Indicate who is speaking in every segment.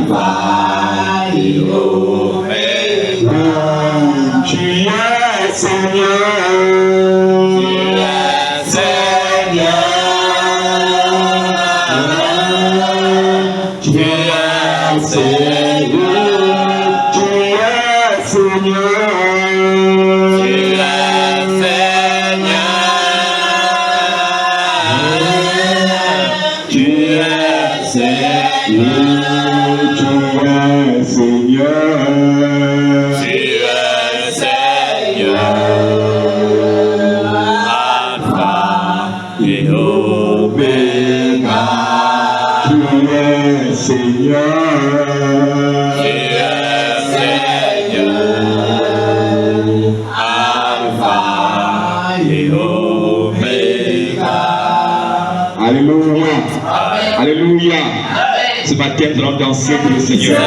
Speaker 1: Alpha et Oméga. Tu es Seigneur.
Speaker 2: Ce matin, nous allons danser pour le Seigneur.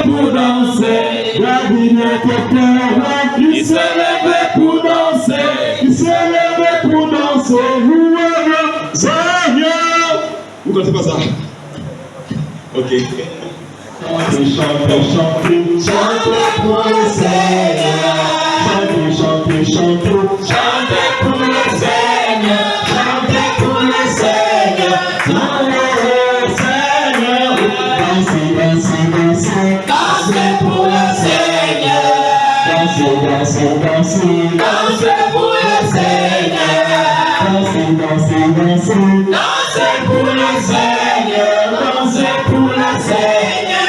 Speaker 1: Pour danser, David était clair. Il se levait pour danser. Il se levait pour danser. Louez le Seigneur.
Speaker 2: Vous ne connaissez pas ça? Ok.
Speaker 1: Chantez, chantez, chantez. Chantez pour le Seigneur. Chantez, chantez, chantez. Chantez pour le Seigneur. Chantez pour le Seigneur. Dansez pour le Seigneur. Dansez, dansez, dansez. Dansez pour le Seigneur. Dansez, dansez, dansez. Dansez pour le Seigneur. Dansez pour le Seigneur.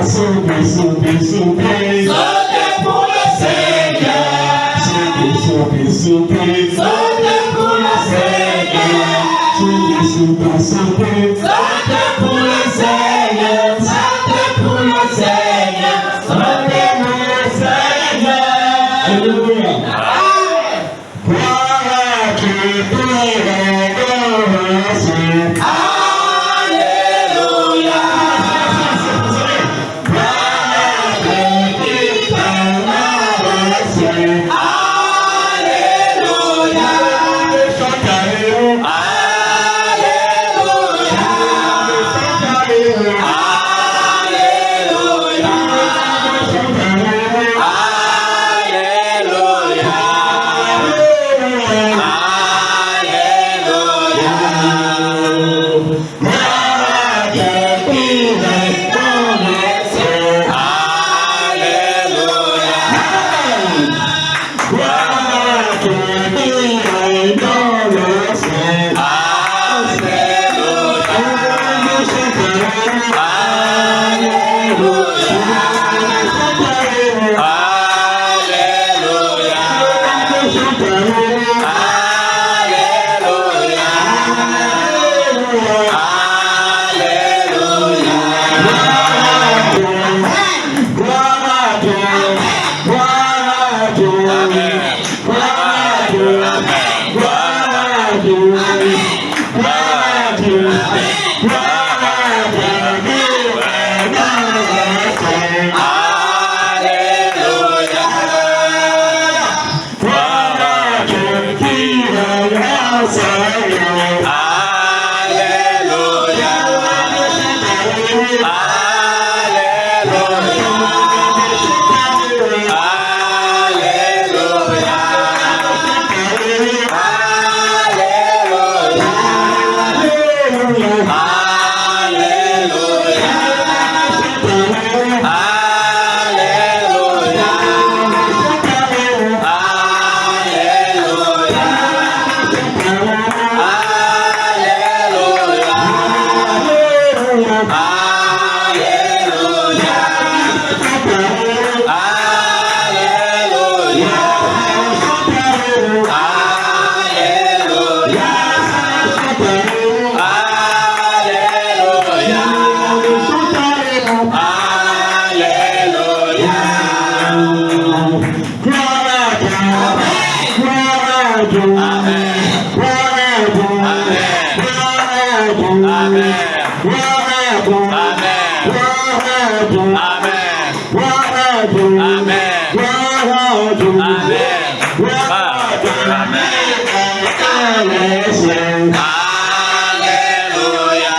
Speaker 1: Sautez, sautez, sautez. Sautez pour le Seigneur. Sautez, sautez, sautez. Sautez pour le Seigneur. Sautez, sautez, sautez. Sautez pour le Seigneur. Sautez pour le Seigneur. Sautez pour le Seigneur. Alléluia. Gloire qui pourrait danser. Alléluia. Gloire qui pourrait danser. Alléluia. Alléluia.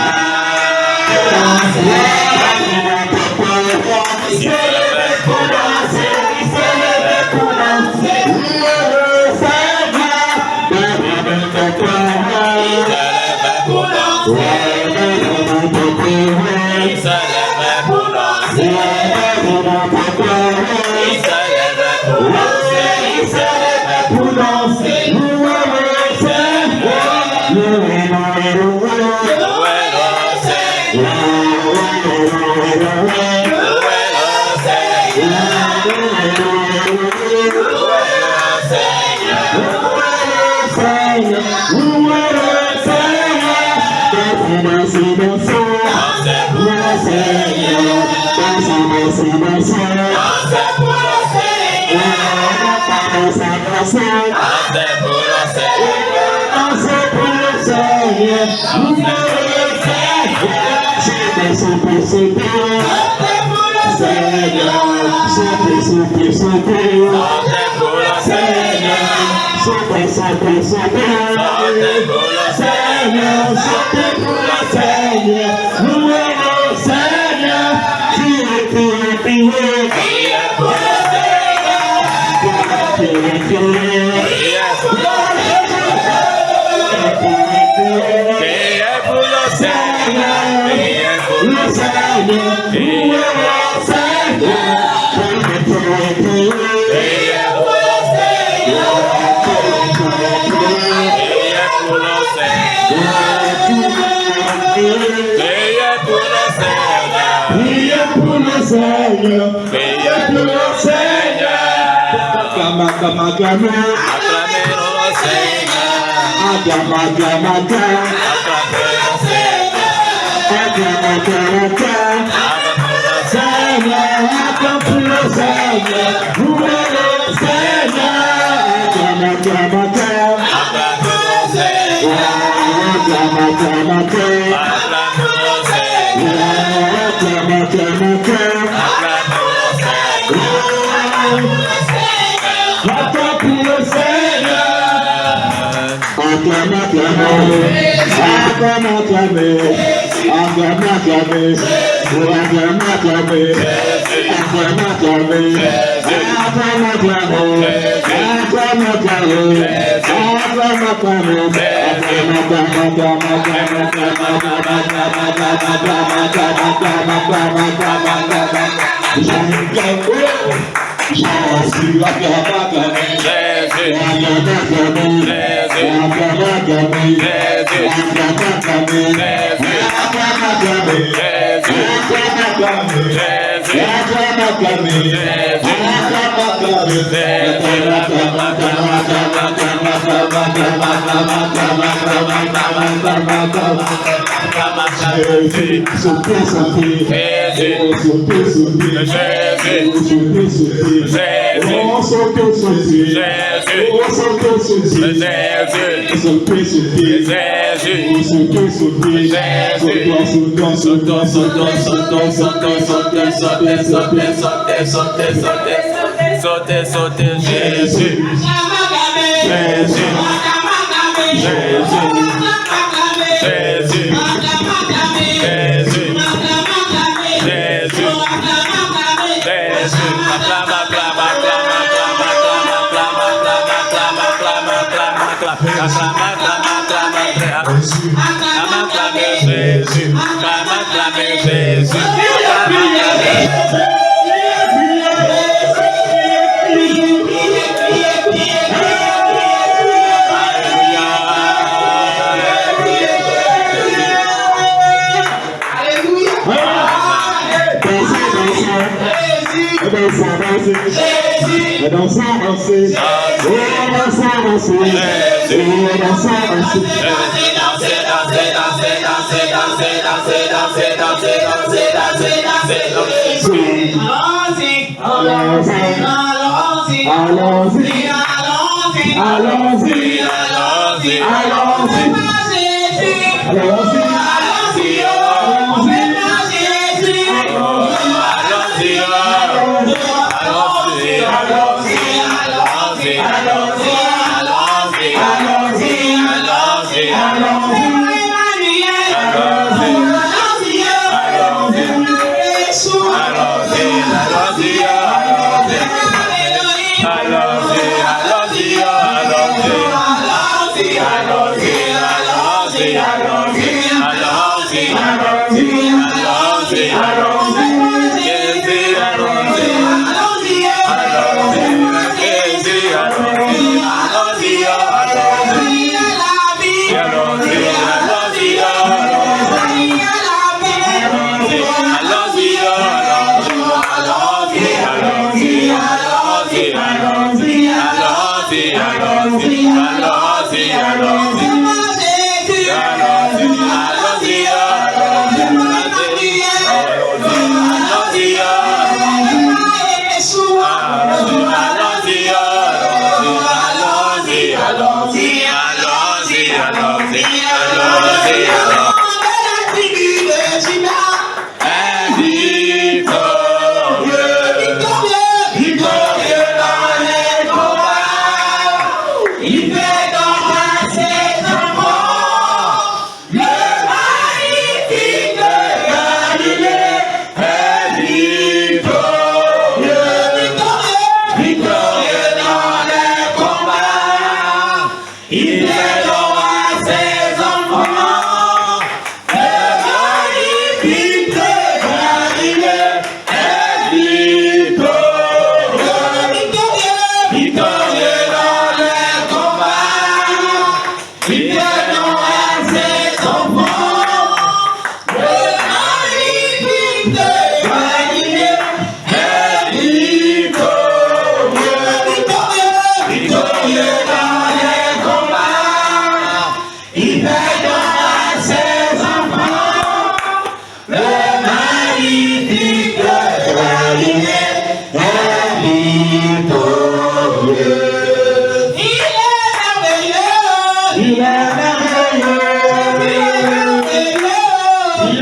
Speaker 3: I love you.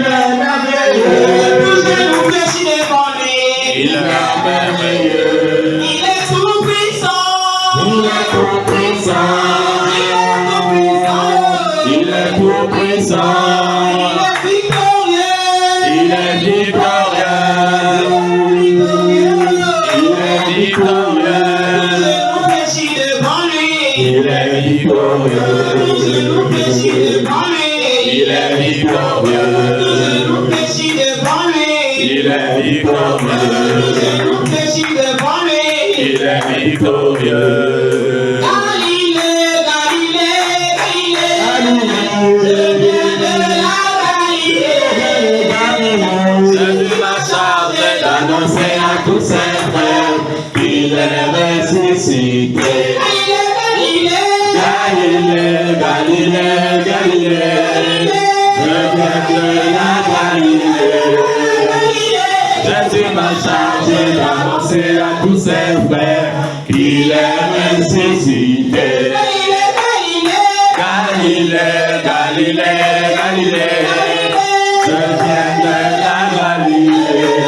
Speaker 1: est merveilleux.
Speaker 3: Tous genoux fléchis devant lui.
Speaker 1: Il est merveilleux.
Speaker 3: Il est tout puissant.
Speaker 1: Il est tout puissant. Il est tout puissant.
Speaker 3: Il est victorieux.
Speaker 1: Il est victorieux.
Speaker 3: Nous fléchis devant lui.
Speaker 1: Il est victorieux.
Speaker 3: Nous fléchis devant lui.
Speaker 1: Il est victorieux.
Speaker 3: Nous fléchis devant lui.
Speaker 1: Il est victorieux.
Speaker 3: Nous fléchis devant lui.
Speaker 1: Il est victorieux.
Speaker 3: Galilée, Galilée, Galilée. Je viens de la Galilée.
Speaker 1: Jésus m'a chargé d'annoncer à tous ses frères qu'il est ressuscité. Galilée, Galilée, Galilée. Je viens de la Galilée. Jésus m'a chargé d'annoncer à tous ses frères qu'il est ressuscité. Galilée, Galilée, Galilée. Je viens de la Galilée.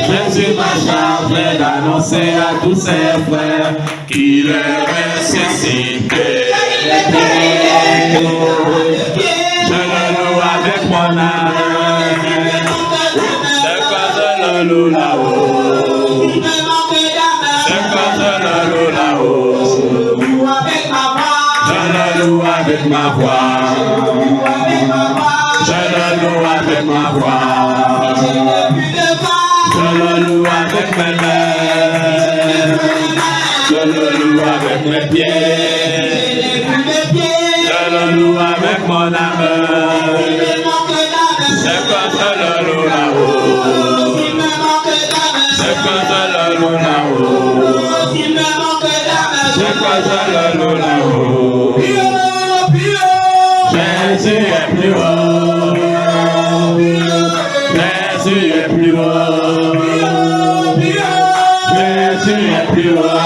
Speaker 1: Jésus m'a chargé d'annoncer à tous ses frères qu'il est ressuscité. Je le loue avec mon âme. C'est quand je le loue là-haut. C'est quand je le loue là-haut. Je le loue avec ma voix. Je le loue avec ma voix. Je le loue avec mes mains. Je le loue avec mes pieds. Je le loue avec mon âme. C'est quand je le loue là-haut. C'est quand je le loue là-haut. C'est quand je le loue là-haut. Jésus est plus haut. Jésus est plus haut. Jésus est plus haut.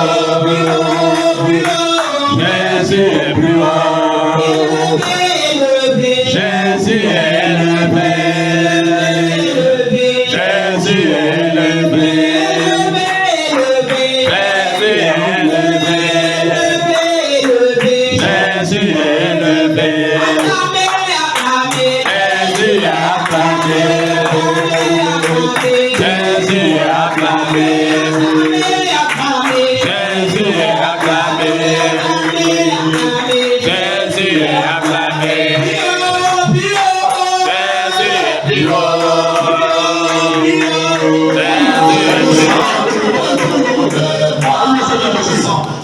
Speaker 1: Jésus est plus haut. Jésus est élevé. Jésus est élevé. Jésus est élevé. Jésus est élevé. Jésus est acclamé. Jésus est acclamé. Jésus est acclamé. Jésus est acclamé. Jésus est plus haut.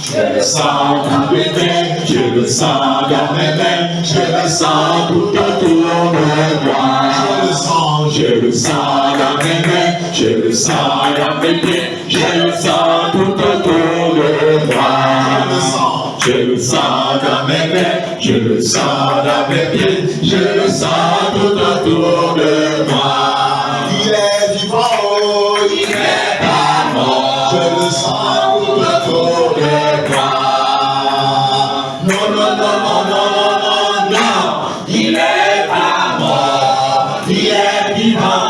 Speaker 1: Je le sens dans mes mains, je le sens dans mes mains, je le sens tout autour de moi. Je le sens dans mes mains, je le sens dans mes pieds, je le sens tout autour de moi. Je le sens dans mes mains, je le sens dans mes pieds, je le sens tout autour de moi.
Speaker 4: Il est vivant, il est pas mort. Je le sens tout autour de moi. Non, non, non, non, non, non, non, non. Il est pas mort. Il est vivant,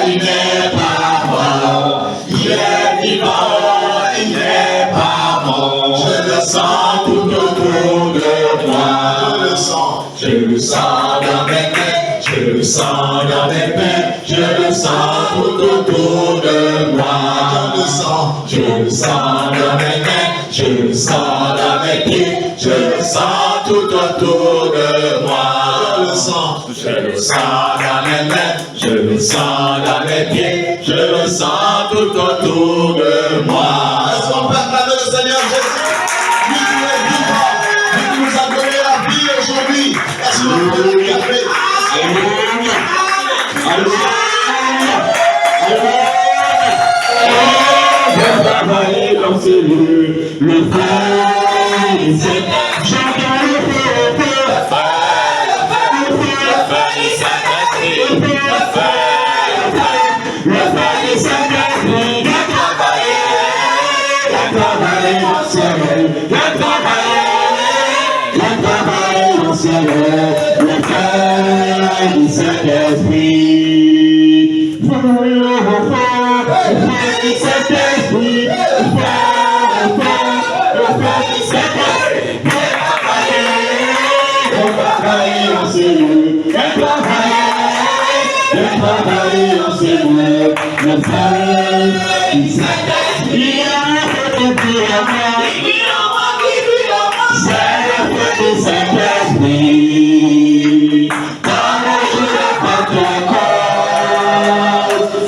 Speaker 4: il n'est pas mort. Il est vivant, il n'est pas mort. Je le sens tout autour de moi. Je le sens dans mes mains, je le sens dans mes mains, je le sens tout autour de moi. Je le sens dans mes mains, je le sens dans mes pieds, je le sens tout autour de moi. Je le sens dans mes mains, je le sens dans mes pieds, je le sens tout autour de moi. Est-ce qu'on peut acclamer le Seigneur Jésus? Lui qui est vivant, lui qui nous a donné la vie aujourd'hui. Est-ce que vous pouvez le acclamer?
Speaker 1: Le frère, j'entends le feu, le Saint-Esprit, il a travaillé au ciel, il a travaillé au ciel, le frère, du Saint-Esprit. Feu du Saint-Esprit. Travailler en ce lieu, travailler en ce lieu, le feu du Saint-Esprit a fait depuis la mort. C'est le feu du Saint-Esprit. Quand le jour de Pentecôte,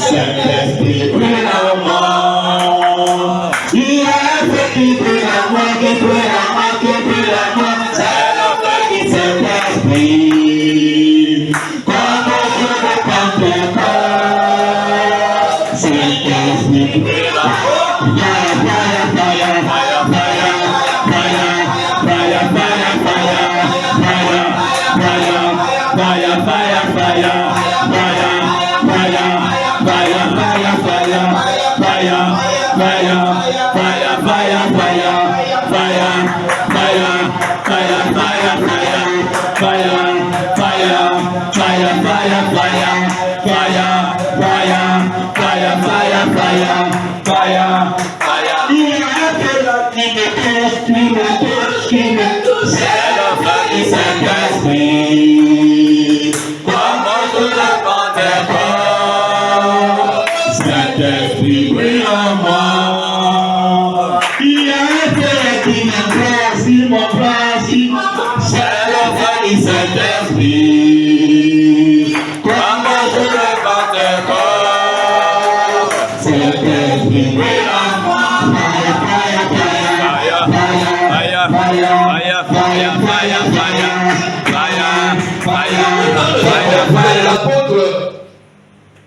Speaker 1: Saint-Esprit brûle en moi. Il a fait qui brûle en moi, qui brûle en moi, qui brûle en moi. C'est le feu du Saint-Esprit. Quand le jour de Pentecôte, Saint-Esprit brûle en moi. Saint-Esprit brûle en moi. Il a fait mon principe, c'est le feu du Saint-Esprit. Comme le jour de Pentecôte, Saint-Esprit brûle en moi.
Speaker 4: L'apôtre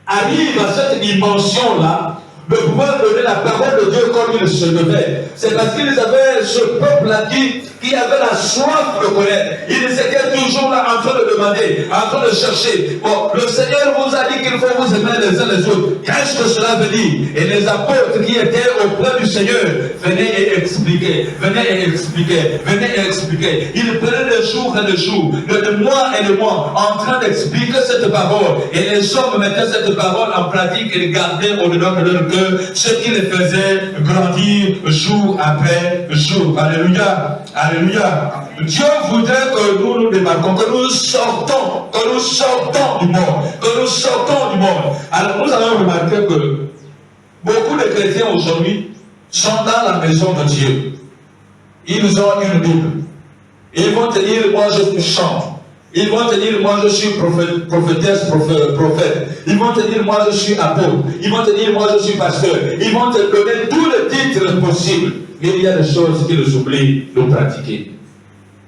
Speaker 4: arrive à cette dimension-là de pouvoir donner la parole de Dieu comme il se devait. C'est parce qu'ils avaient ce peuple-là qui avait la soif de connaître. Ils étaient toujours là en train de demander, en train de chercher. Bon, le Seigneur vous a dit qu'il faut vous aimer les uns les autres. Qu'est-ce que cela veut dire? Et les apôtres qui étaient auprès du Seigneur venaient et expliquaient, venaient et expliquaient, venaient et expliquaient. Ils prenaient des jours et des jours, de mois et de mois, en train d'expliquer cette parole. Et les hommes mettaient cette parole en pratique et les gardaient au-dedans de leur cœur, ce qui les faisait grandir jour après jour. Alléluia. Alléluia. Dieu voudrait que nous nous démarquons, que nous sortons du monde, que nous sortons du monde. Alors nous allons remarquer que beaucoup de chrétiens aujourd'hui sont dans la maison de Dieu. Ils ont une Bible. Ils vont te dire, moi je chante. Ils vont te dire, moi je suis prophétesse, prophète. Ils vont te dire, moi je suis apôtre. Ils vont te dire, moi je suis pasteur. Ils vont te donner tous les titres possibles. Mais il y a des choses qu'ils oublient de pratiquer.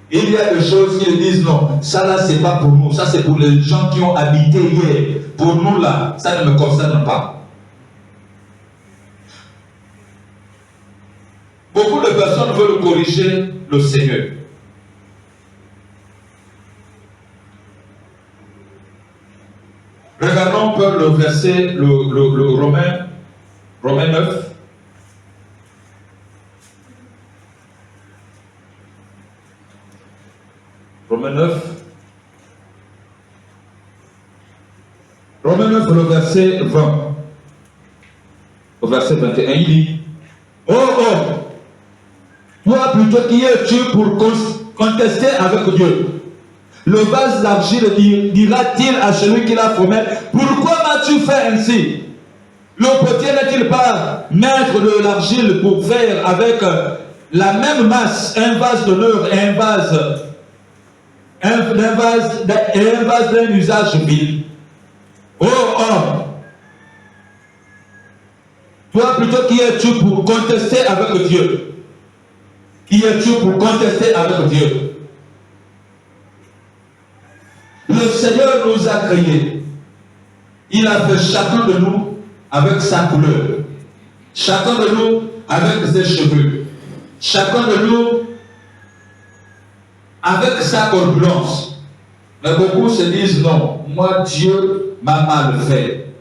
Speaker 4: Il y a des choses qu'ils disent, non, ça là c'est pas pour nous. Ça c'est pour les gens qui ont habité hier. Pour nous là, ça ne me concerne pas. Beaucoup de personnes veulent corriger le Seigneur. Regardons un peu le verset, le Romain 9. Romain 9. Romain 9, le verset 20. Au verset 21, il dit, oh, toi plutôt qui es-tu pour contester avec Dieu? Le vase d'argile dira-t-il à celui qui l'a formé, pourquoi m'as-tu fait ainsi? Le potier n'est-il pas maître de l'argile pour faire avec la même masse un vase d'honneur et un vase d'un usage vil? Oh homme, toi plutôt qui es-tu pour contester avec Dieu? Qui es-tu pour contester avec Dieu? Le Seigneur nous a créés. Il a fait chacun de nous avec sa couleur. Chacun de nous avec ses cheveux. Chacun de nous avec sa corpulence. Mais beaucoup se disent non, moi Dieu m'a mal fait.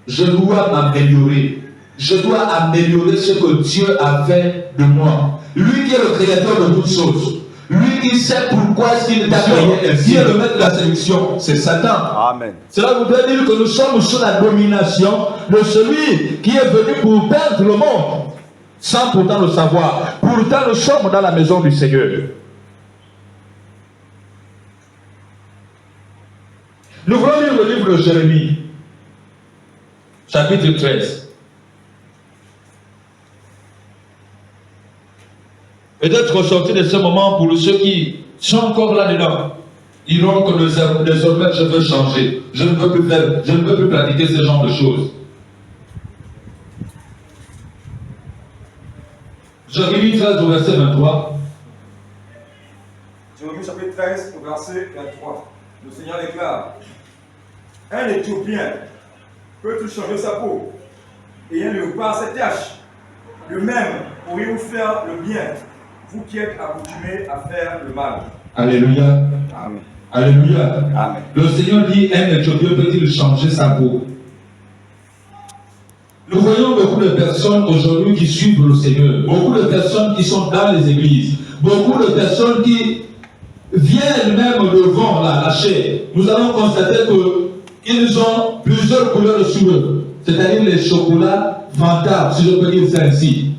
Speaker 4: Je dois m'améliorer. Je dois améliorer ce que Dieu a fait de moi. Lui qui est le créateur de toutes choses.
Speaker 5: Lui qui sait pourquoi est-ce qu'il t'a créé, qui est le maître de la séduction, c'est Satan.
Speaker 6: Amen.
Speaker 5: Cela voudrait dire que nous sommes sous la domination de celui qui est venu pour perdre le monde, sans pourtant le savoir. Pourtant, nous sommes dans la maison du Seigneur. Nous voulons lire le livre de Jérémie, chapitre 13. Peut-être ressortir de ce moment pour ceux qui sont encore là-dedans, diront que désormais je veux changer. Je ne veux plus faire, je ne veux plus pratiquer ce genre de choses. Jérémie 13 au verset 23.
Speaker 7: Jérémie chapitre 13 au verset 23. Le Seigneur déclare: un Éthiopien peut-il changer sa peau et un léopard ses taches? Le même pourriez-vous faire le bien, vous qui êtes accoutumés à faire le mal?
Speaker 5: Alléluia.
Speaker 6: Amen.
Speaker 5: Alléluia.
Speaker 6: Amen.
Speaker 5: Le Seigneur dit, un Éthiopien peut-il changer sa peau? Nous voyons beaucoup de personnes aujourd'hui qui suivent le Seigneur, beaucoup de personnes qui sont dans les églises, beaucoup de personnes qui viennent même devant la chair. Nous allons constater qu'ils ont plusieurs couleurs sur eux, c'est-à-dire les chocolats vantables, si je peux dire ça ainsi.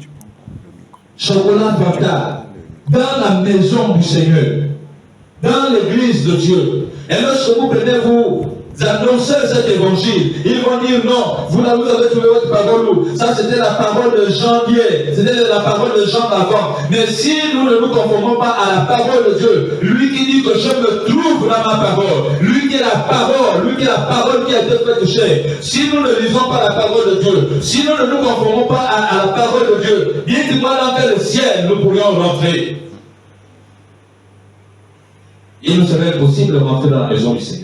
Speaker 5: Chocolat vantable, dans la maison du Seigneur, dans l'église de Dieu. Et lorsque vous prenez, vous annoncez cet évangile, ils vont dire non, vous avez trouvé votre parole où? Ça c'était la parole de Jean d'hier, c'était la parole de Jean d'avant. Mais si nous ne nous conformons pas à la parole de Dieu, lui qui dit que je me trouve dans ma parole, lui qui est la parole, lui qui est la parole qui a été faite chair, si nous ne lisons pas la parole de Dieu, si nous ne nous conformons pas à la parole de Dieu, dites-moi dans quel ciel nous pourrions rentrer. Il nous serait impossible de rentrer dans la maison du Seigneur.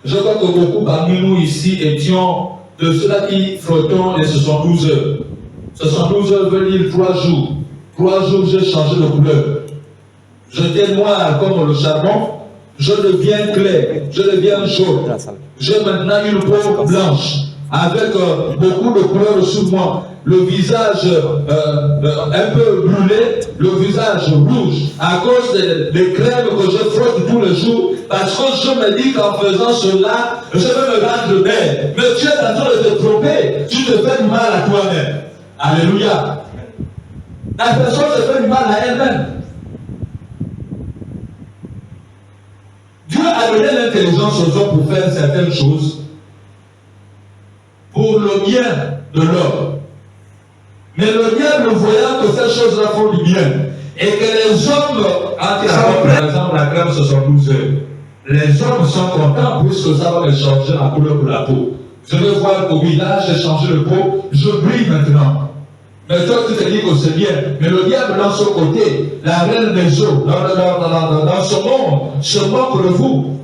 Speaker 5: Je crois que beaucoup parmi nous ici étions de ceux-là qui flottons les 72 heures. 72 heures veut dire 3 jours. 3 jours, j'ai changé de couleur. J'étais noir comme le charbon, je deviens clair, je deviens jaune. J'ai maintenant une peau blanche, avec beaucoup de couleurs sur moi. Le visage un peu brûlé, le visage rouge, à cause des crèmes que je frotte tous les jours, parce que je me dis qu'en faisant cela, je vais me rendre belle. Mais tu es en train de te tromper, tu te fais du mal à toi-même. Alléluia. La personne se fait du mal à elle-même. Dieu a donné l'intelligence aux hommes pour faire certaines choses pour le bien de l'homme. Mais le diable, voyant que ces choses-là font du bien, et que les hommes, par exemple la crème 72 heures, les hommes sont contents puisque ça va me changer la couleur de la peau. Je vais voir qu'au village, j'ai changé de peau, je brille maintenant. Mais toi, tu te dis que c'est bien. Mais le diable, dans son côté, la reine des eaux, dans ce monde, se moque de vous.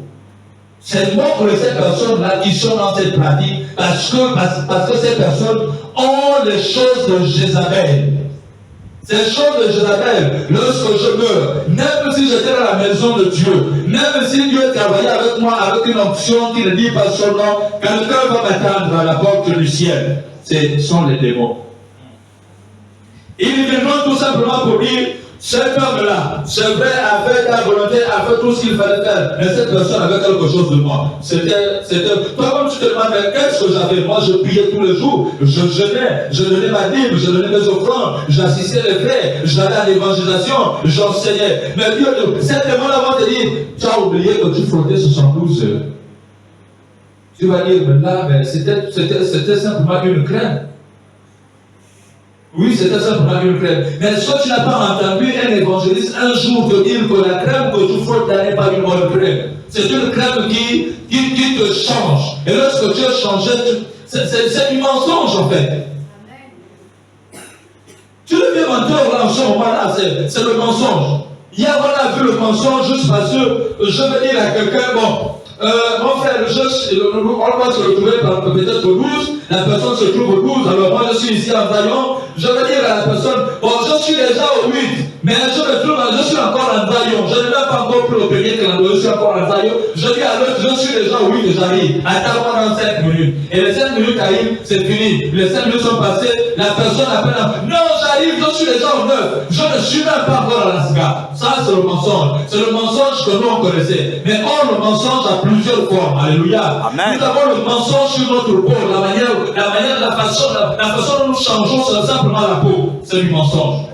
Speaker 5: C'est moque de ces personnes-là qui sont dans cette pratique parce que ces personnes ont les choses de Jézabel. Ces choses de Jézabel, lorsque je meurs, même si j'étais dans la maison de Dieu, même si Dieu travaillait avec moi avec une onction qui ne dit pas son nom, quelqu'un va m'attendre à la porte du ciel. Ce sont les démons. Ils viendront tout simplement pour dire, cet homme-là, c'est vrai, avait la volonté, avait tout ce qu'il fallait faire, mais cette personne avait quelque chose de moi. C'était, toi comme tu te demandes, mais qu'est-ce que j'avais? Moi, je priais tous les jours, je jeûnais, je donnais ma Bible, je donnais mes offrandes, j'assistais les frères, j'allais à l'évangélisation, j'enseignais. Mais Dieu, cette démon-là va te dire, tu as oublié que tu frottais 72 heures. Tu vas dire, mais là, mais c'était simplement une crainte. Oui, c'était simplement une crème. Mais est-ce que tu n'as pas entendu un évangéliste un jour te dire que la crème que tu frottes n'est pas une bonne crème? C'est une crème qui te change. Et lorsque tu es changé, c'est du mensonge en fait. Tu deviens menteur là en ce moment-là, c'est le mensonge. Hier, on a vu le mensonge juste parce que je veux dire à quelqu'un, bon, mon frère, on va se retrouver peut-être au 12, la personne se trouve au 12, alors moi je suis ici en Zion, je vais dire à la personne, bon, je suis déjà au 8, mais je me trouve, je suis encore en Zayon. Je n'ai même pas encore pris au premier calendrier, je suis encore en Zayon. Je dis à l'autre, je suis déjà au 8, j'arrive. Attends-moi dans 5 minutes. Et les 5 minutes arrivent, c'est fini. Les 5 minutes sont passées, la personne appelle, non, j'arrive, je suis déjà au 9. Je ne suis même pas encore à la SGA. Ça, c'est le mensonge. C'est le mensonge que nous on connaissait. Mais or, le mensonge a plusieurs formes. Alléluia.
Speaker 1: Amen.
Speaker 5: Nous avons le mensonge sur notre peau, la façon dont nous changeons simplement la peau. C'est du mensonge.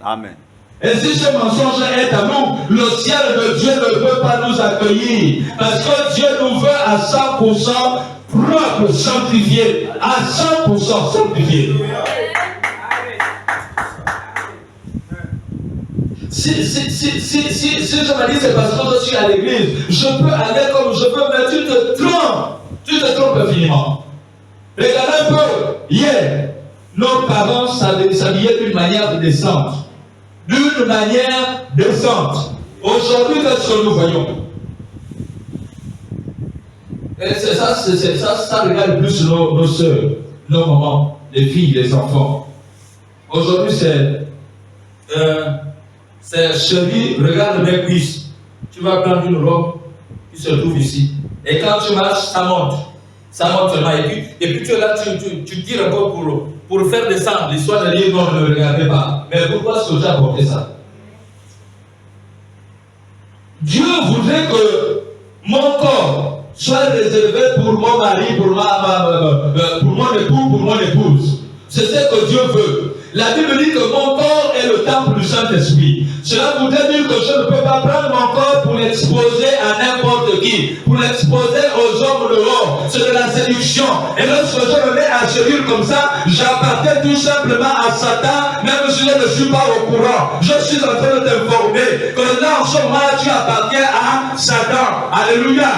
Speaker 1: Amen.
Speaker 5: Et si ce mensonge est à nous, le ciel de Dieu ne peut pas nous accueillir. Parce que Dieu nous veut à 100% propre, sanctifié. À 100% sanctifié. Si je me dis c'est parce que je suis à l'église, je peux aller comme je peux, mais tu te trompes infiniment. Regardez un peu, hier, nos parents s'habillaient d'une manière décente. D'une manière décente. Aujourd'hui, qu'est-ce que nous voyons? Et c'est ça regarde plus nos soeurs, nos mamans, les filles, les enfants. Aujourd'hui, c'est chérie, regarde mes cuisses. Tu vas prendre une robe qui se trouve ici. Et quand tu marches, ça monte. Ça monte seulement. Et puis tu es là, tu tires encore pour faire descendre l'histoire de dire non, ne me regardez pas. Mais pourquoi est-ce que tu as porté ça? Dieu voudrait que mon corps soit réservé pour mon mari, pour mon époux, pour mon épouse. C'est ce que Dieu veut. La Bible dit que mon corps est le temple du Saint-Esprit. Cela voudrait dire que je ne peux pas prendre mon corps pour l'exposer à n'importe qui, pour l'exposer aux hommes dehors. C'est de la séduction. Et lorsque je me mets à séduire comme ça, j'appartiens tout simplement à Satan, même si je ne suis pas au courant. Je suis en train de t'informer que là, en ce moment, tu appartiens à Satan. Alléluia.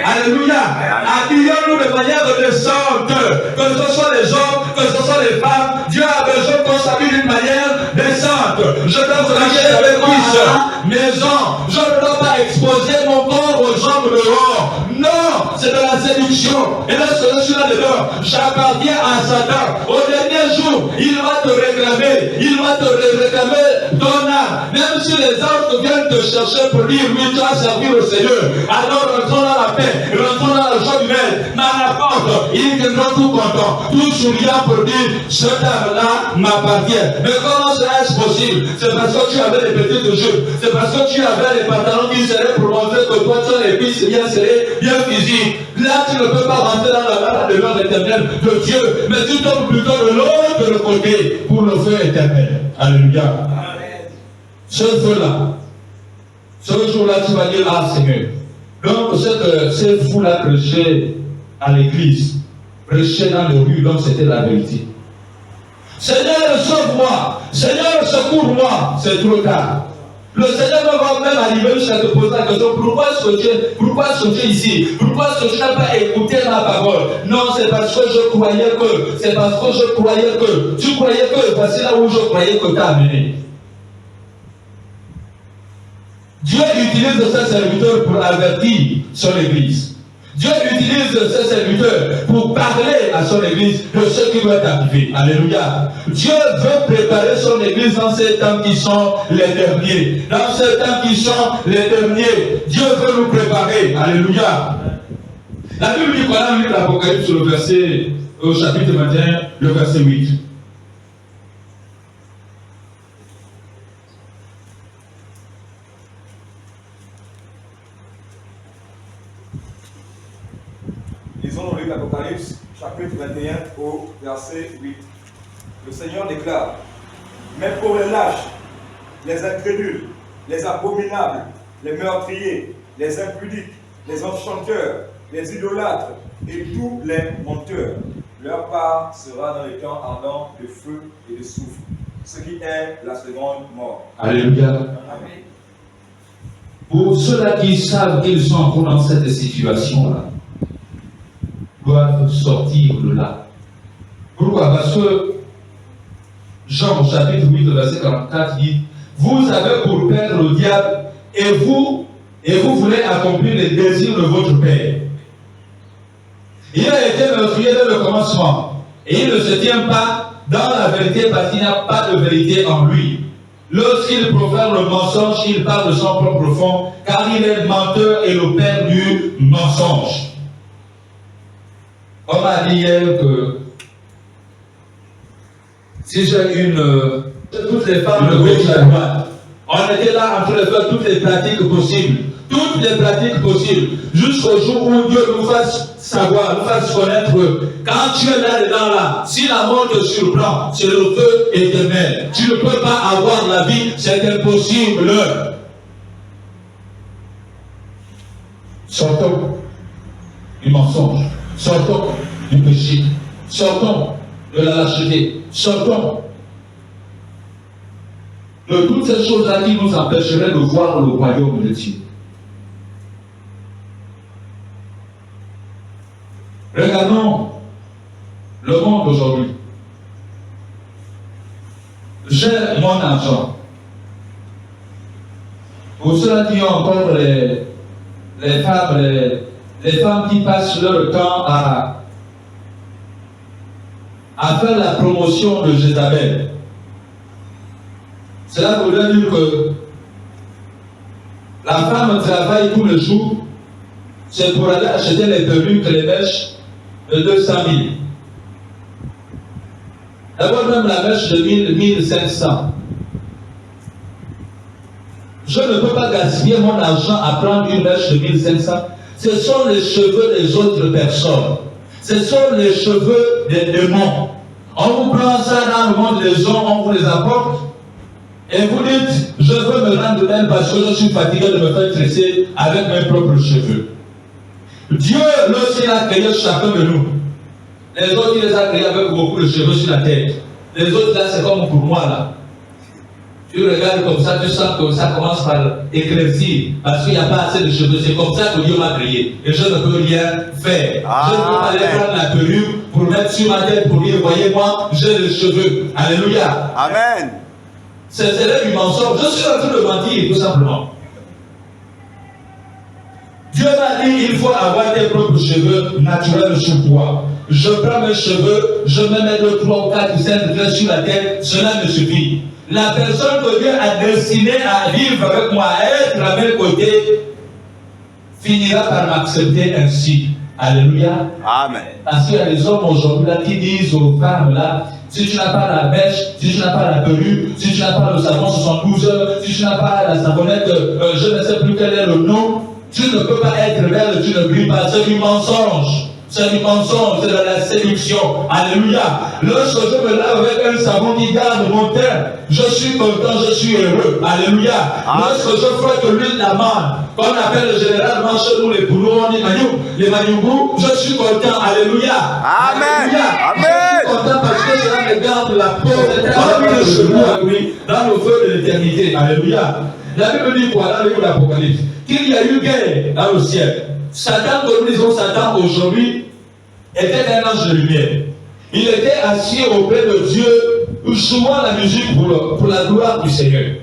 Speaker 5: Alléluia. Habillons-nous de manière décente, que ce soit les hommes, que ce soit les femmes. Dieu a besoin qu'on s'habille d'une manière décente. Je dois vous racheter avec maison. Je ne dois pas exposer mon corps aux hommes dehors. Non, c'est de la séduction. Et lorsque je suis là-dedans, j'appartiens à Satan. Au dernier jour, il va te réclamer. Il va te réclamer ton âme. Même si les anges viennent te chercher pour dire oui, tu vas servir au Seigneur. Alors rentrons dans la paix, rentrons dans la joie humaine. Mais à la porte, ils viendront tout contents, tout souriant pour dire cette âme-là m'appartient. Mais comment cela est possible? C'est parce que tu avais les petites jupes. C'est parce que tu avais les pantalons qui seraient pour montrer que toi tu as les cuisses bien serrées, bien physiques. Là, tu ne peux pas rentrer dans la demeure éternelle de Dieu, mais tu tombes plutôt de l'autre côté pour le feu éternel. Alléluia. Ce feu-là, ce jour-là, tu vas dire, ah Seigneur. Donc, cette fou-là prêchait à l'église, prêchait dans les rues, donc c'était la vérité. Seigneur, sauve-moi. Seigneur, secours-moi. C'est trop tard. Le Seigneur va même arriver jusqu'à te poser la question, pourquoi est-ce que tu es ici? Pourquoi est-ce que tu n'as pas écouté ma parole? Non, c'est parce que je croyais que. C'est parce que je croyais que. Tu croyais que. Voici là où je croyais que tu as amené. Dieu utilise ses serviteurs pour avertir son église. Dieu utilise ses serviteurs pour parler à son église de ce qui va arriver. Alléluia. Dieu veut préparer son église dans ces temps qui sont les derniers. Dans ces temps qui sont les derniers. Dieu veut nous préparer. Alléluia. La Bible dit qu'on a lu l'Apocalypse au chapitre 21, le verset 8.
Speaker 7: Lisons dans le livre d'Apocalypse, chapitre 21, au verset 8. Le Seigneur déclare: mais pour les lâches, les incrédules, les abominables, les meurtriers, les impudiques, les enchanteurs, les idolâtres et tous les menteurs, leur part sera dans les camps ardents de feu et de soufre, ce qui est la seconde mort.
Speaker 5: Alléluia.
Speaker 7: Amen.
Speaker 5: Pour ceux-là qui savent qu'ils sont encore dans cette situation-là, doivent sortir de là. Pourquoi? Parce que Jean au chapitre 8, verset 44 dit: vous avez pour père le diable et vous voulez accomplir les désirs de votre père. Il a été meurtrier dès le commencement et il ne se tient pas dans la vérité parce qu'il n'y a pas de vérité en lui. Lorsqu'il profère le mensonge, il parle de son propre fond, car il est menteur et le père du mensonge. On m'a dit hier que si j'ai toutes les femmes de gauche à droite, on était là en train de faire toutes les pratiques possibles. Toutes les pratiques possibles, jusqu'au jour où Dieu nous fasse savoir, nous fasse connaître que quand tu es là-dedans, là, si la mort te surprend, c'est le feu éternel. Tu ne peux pas avoir la vie, c'est impossible. Sortons du mensonge, sortons du péché, sortons de la lâcheté, sortons de toutes ces choses-là qui nous empêcheraient de voir le royaume de Dieu. Regardons le monde aujourd'hui. J'ai mon argent. Pour ceux qui ont encore les femmes qui passent leur temps à faire la promotion de Jézabel. Cela voudrait dire que la femme travaille tous les jours, c'est pour aller acheter les perruques, les mèches de 200 000. D'abord même la mèche de 1000, 1500. Je ne peux pas gaspiller mon argent à prendre une mèche de 1500. Ce sont les cheveux des autres personnes. Ce sont les cheveux des démons. On vous prend ça dans le monde des hommes, on vous les apporte. Et vous dites, je veux me rendre belle parce que je suis fatigué de me faire tresser avec mes propres cheveux. Dieu, lorsqu'il a créé chacun de nous, les autres, il les a créés avec beaucoup de cheveux sur la tête. Les autres, là, c'est comme pour moi, là. Tu regardes comme ça, tu sens que ça commence par éclaircir, parce qu'il n'y a pas assez de cheveux. C'est comme ça que Dieu m'a créé. Et je ne peux rien faire. Je ne peux pas aller prendre la perruque pour mettre sur ma tête pour dire, voyez-moi, j'ai les cheveux. Alléluia.
Speaker 4: Amen.
Speaker 5: C'est du mensonge. Je suis en train de mentir, tout simplement. Dieu m'a dit, il faut avoir tes propres cheveux naturels sur toi. Je prends mes cheveux, je me mets 2, 3 ou 4 ou 5 graisses sur la tête, cela me suffit. La personne que Dieu a destinée à vivre avec moi, à être à mes côtés, finira par m'accepter ainsi. Alléluia.
Speaker 4: Amen.
Speaker 5: Parce qu'il y a des hommes aujourd'hui là qui disent aux femmes là, si tu n'as pas la mèche, si tu n'as pas la perruque, si tu n'as pas le savon 72 heures, si tu n'as pas la savonnette, je ne sais plus quel est le nom, tu ne peux pas être belle, tu ne brilles pas. C'est du mensonge. C'est du mensonge, c'est de la séduction. Alléluia. Lorsque je me lave avec un savon qui garde mon teint, je suis content, je suis heureux. Alléluia. Lorsque je frotte l'huile d'amande, qu'on appelle généralement chez nous les boulots, les maniougoux, je suis content. Alléluia.
Speaker 4: Amen.
Speaker 5: Alléluia.
Speaker 4: Amen.
Speaker 5: Je suis content parce que cela me garde la peau comme le cheveu à lui dans le feu de l'éternité. Alléluia. La Bible dit quoi dans le livre de l'Apocalypse? Qu'il y a eu guerre dans le ciel. Satan, comme nous disons Satan aujourd'hui, était un ange de lumière. Il était assis auprès de Dieu, jouant la musique pour la gloire du Seigneur.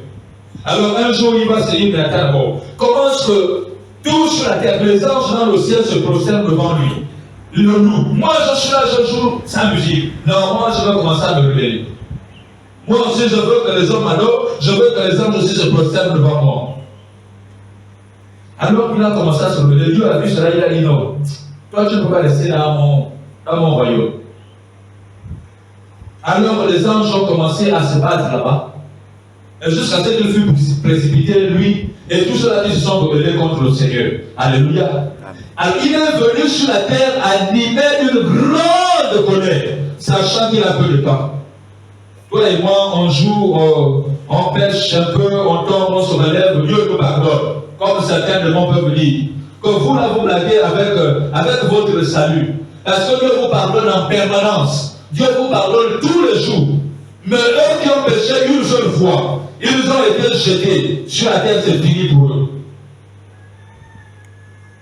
Speaker 5: Alors un jour, il va se dire, mais attends, comment est-ce que tout sur la terre, les anges dans le ciel se prosternent devant lui? Le loup. Moi, je suis là, je joue sans musique. Non, moi, je vais commencer à me réveiller. Moi aussi, je veux que les hommes adorent, je veux que les anges aussi se prosternent devant moi. Alors qu'il a commencé à se révéler, Dieu a vu cela, il a dit non. Toi, tu ne peux pas rester dans mon royaume. Alors les anges ont commencé à se battre là-bas. Et jusqu'à ce qu'il fut précipité, lui, et tous ceux-là qui se sont rebellés contre le Seigneur. Alléluia. Alors il est venu sur la terre animé d'une grande colère, sachant qu'il a peu de temps. Toi et moi, on joue, on pêche un peu, on tombe, on se relève, Dieu nous pardonne. Comme certains de mon peuple disent, que vous là vous blaguez avec votre salut. Parce que Dieu vous pardonne en permanence. Dieu vous pardonne tous les jours. Mais eux qui ont péché une seule fois, ils ont été jetés sur la terre, c'est fini pour eux.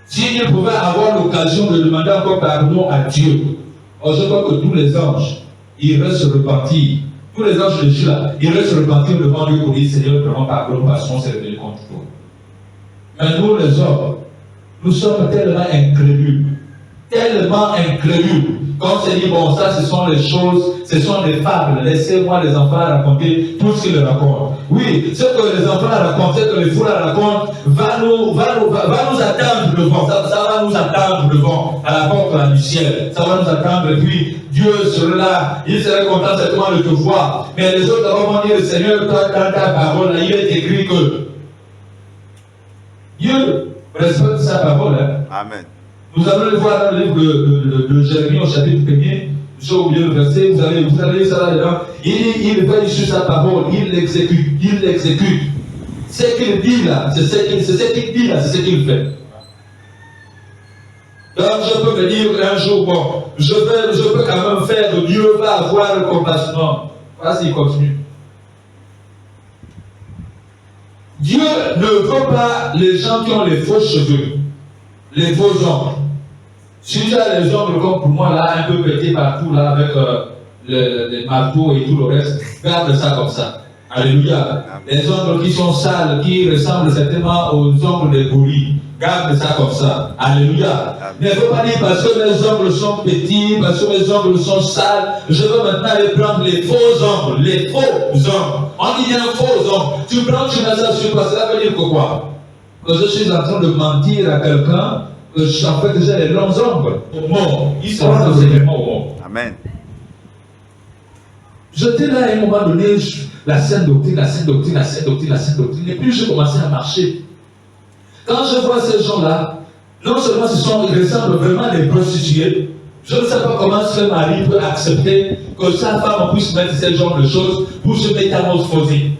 Speaker 5: S'ils pouvaient avoir l'occasion de demander encore pardon à Dieu, je crois que tous les anges, ils restent repentir. Tous les anges de Dieu là, ils restent repentir devant Dieu pour dire Seigneur, vraiment pardon parce qu'on s'est rebellé contre toi. Mais nous les hommes, nous sommes tellement incrédules quand c'est dit, bon, ça, ce sont les choses, ce sont des fables, laissez-moi les enfants raconter tout ce qu'ils racontent. Oui, ce que les enfants racontent, ce que les fous racontent, va nous attendre devant, ça va nous attendre devant, à la porte du ciel, ça va nous attendre, et puis Dieu sera là, il serait content certainement de te voir. Mais les autres vont dire, Seigneur, toi, dans ta parole, là, il est écrit que Dieu respecte sa parole. Hein.
Speaker 4: Amen.
Speaker 5: Nous allons le voir dans le livre de Jérémie au chapitre 1er, j'ai oublié le verset, vous allez ça là-dedans. Il veille sur sa parole, il l'exécute. Ce qu'il dit là, c'est ce qu'il dit là, c'est ce qu'il fait. Donc je peux me dire un jour, bon, je peux quand même faire, Dieu va avoir le compassion. Vas-y, continue. Dieu ne veut pas les gens qui ont les faux cheveux, les faux ongles. Si tu as les ongles comme pour moi là, un peu pétés partout là, avec les marteaux et tout le reste, garde ça comme ça. Alléluia. Les ongles qui sont sales, qui ressemblent certainement aux ongles des gorilles, garde ça comme ça. Alléluia. Ne faut pas dire parce que mes ongles sont petits, parce que mes ongles sont sales, je veux maintenant aller prendre les faux ongles, les faux ongles. On dit un faux ongle. Tu prends, tu mets ça sur toi, cela veut dire que quoi? Que je suis en train de mentir à quelqu'un, que en fait j'ai les longs ongles. Bon, ils sont enseignements au monde.
Speaker 4: Amen.
Speaker 5: J'étais là à un moment donné, la sainte doctrine, et puis j'ai commencé à marcher. Quand je vois ces gens-là, non seulement ils ressemblent vraiment des prostituées, je ne sais pas comment ce mari peut accepter que sa femme puisse mettre ce genre de choses pour se métamorphoser.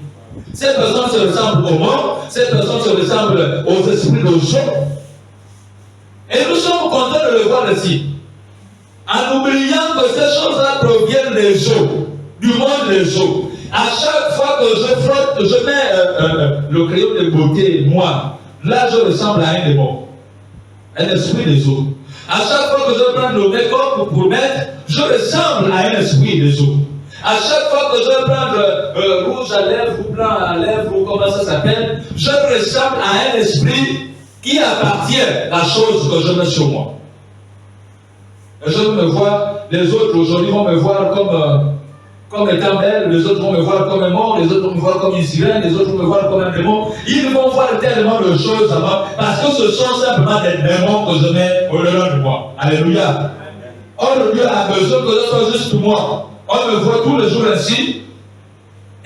Speaker 5: Ces personnes se ressemblent aux morts, ces personnes se ressemblent aux esprits de gens. Et nous sommes contents de le voir ici. En oubliant que ces choses-là proviennent des eaux, du monde des eaux. À chaque fois que je frotte, je mets le crayon de beauté noir, là je ressemble à un démon, un esprit des eaux. À chaque fois que je prends le make-up pour mettre, je ressemble à un esprit des eaux. À chaque fois que je prends rouge à lèvres ou blanc à lèvres ou comment ça s'appelle, je ressemble à un esprit qui appartient à la chose que je mets sur moi. Et je me vois, les autres aujourd'hui vont me voir comme étant belle, les autres vont me voir comme un mort, les autres vont me voir comme une sirène, les autres vont me voir comme un démon. Ils vont voir tellement de choses avant, parce que ce sont simplement des démons que je mets au-delà de moi. Alléluia. Or, Dieu a besoin que je sois juste moi. On me voit tous les jours ainsi.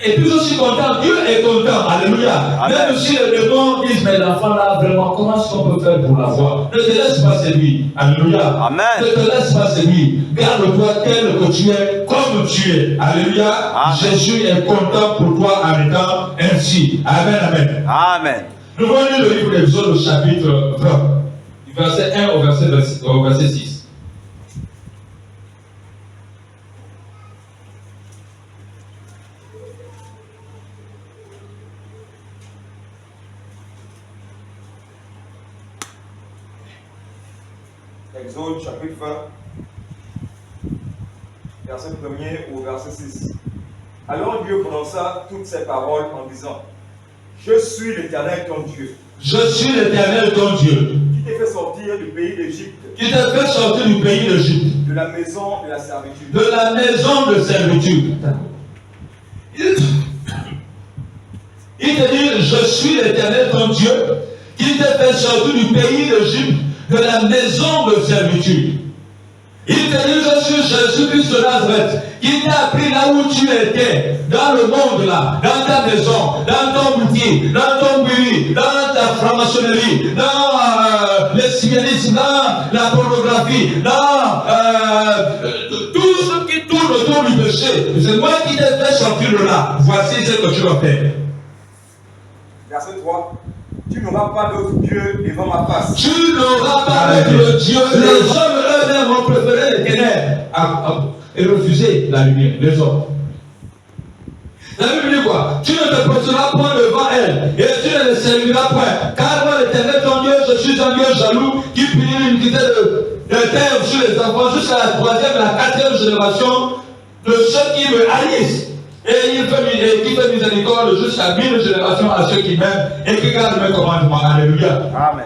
Speaker 5: Et puis je suis content, Dieu est content. Alléluia. Même si les démons disent, mais l'enfant là, vraiment, comment est-ce qu'on peut faire pour l'avoir? Ne te laisse pas séduire. Alléluia.
Speaker 4: Amen.
Speaker 5: Ne te laisse pas séduire. Garde-toi tel que tu es, comme tu es. Alléluia.
Speaker 4: Amen.
Speaker 5: Jésus est content pour toi en étant ainsi. Amen, amen.
Speaker 4: Amen.
Speaker 5: Nous voyons le livre d'Exode au chapitre 20, du verset 1 au verset 6.
Speaker 7: Exode chapitre 20, verset 1er au verset 6. Alors Dieu prononça toutes ces paroles en disant, je suis l'Éternel ton Dieu.
Speaker 5: Je suis l'Éternel ton Dieu.
Speaker 7: Qui t'ai fait sortir du pays d'Égypte.
Speaker 5: Qui t'a fait sortir du pays d'Égypte.
Speaker 7: De la maison de la servitude.
Speaker 5: De la maison de servitude. Il te dit, je suis l'Éternel ton Dieu, qui t'a fait sortir du pays d'Égypte, de la maison de servitude. Il te dit, je suis Jésus-Christ de Nazareth, qui t'a appris là où tu étais, dans le monde là, dans ta maison, dans ton métier, dans ton pays, dans ta franc-maçonnerie, dans l'espianisme, dans la pornographie, dans tout ce qui tourne autour du péché. C'est moi qui t'ai fait sortir de là. Voici ce que tu vas faire.
Speaker 7: Verset 3. Tu n'auras pas d'autre Dieu devant ma face.
Speaker 5: Tu n'auras pas d'autre Dieu. Les hommes eux-mêmes ont préféré les ténèbres et refusé la lumière, les hommes. La Bible dit quoi? Tu ne te poseras point devant elle et tu ne les serviras point. Car moi, l'Éternel ton Dieu, je suis un Dieu jaloux qui punit l'iniquité de terre sur les enfants jusqu'à la 3e et la 4e génération de ceux qui me haïssent. Et qui fait miséricorde jusqu'à 1000 générations à ceux qui m'aiment et qui gardent mes commandements. Alléluia.
Speaker 4: Amen.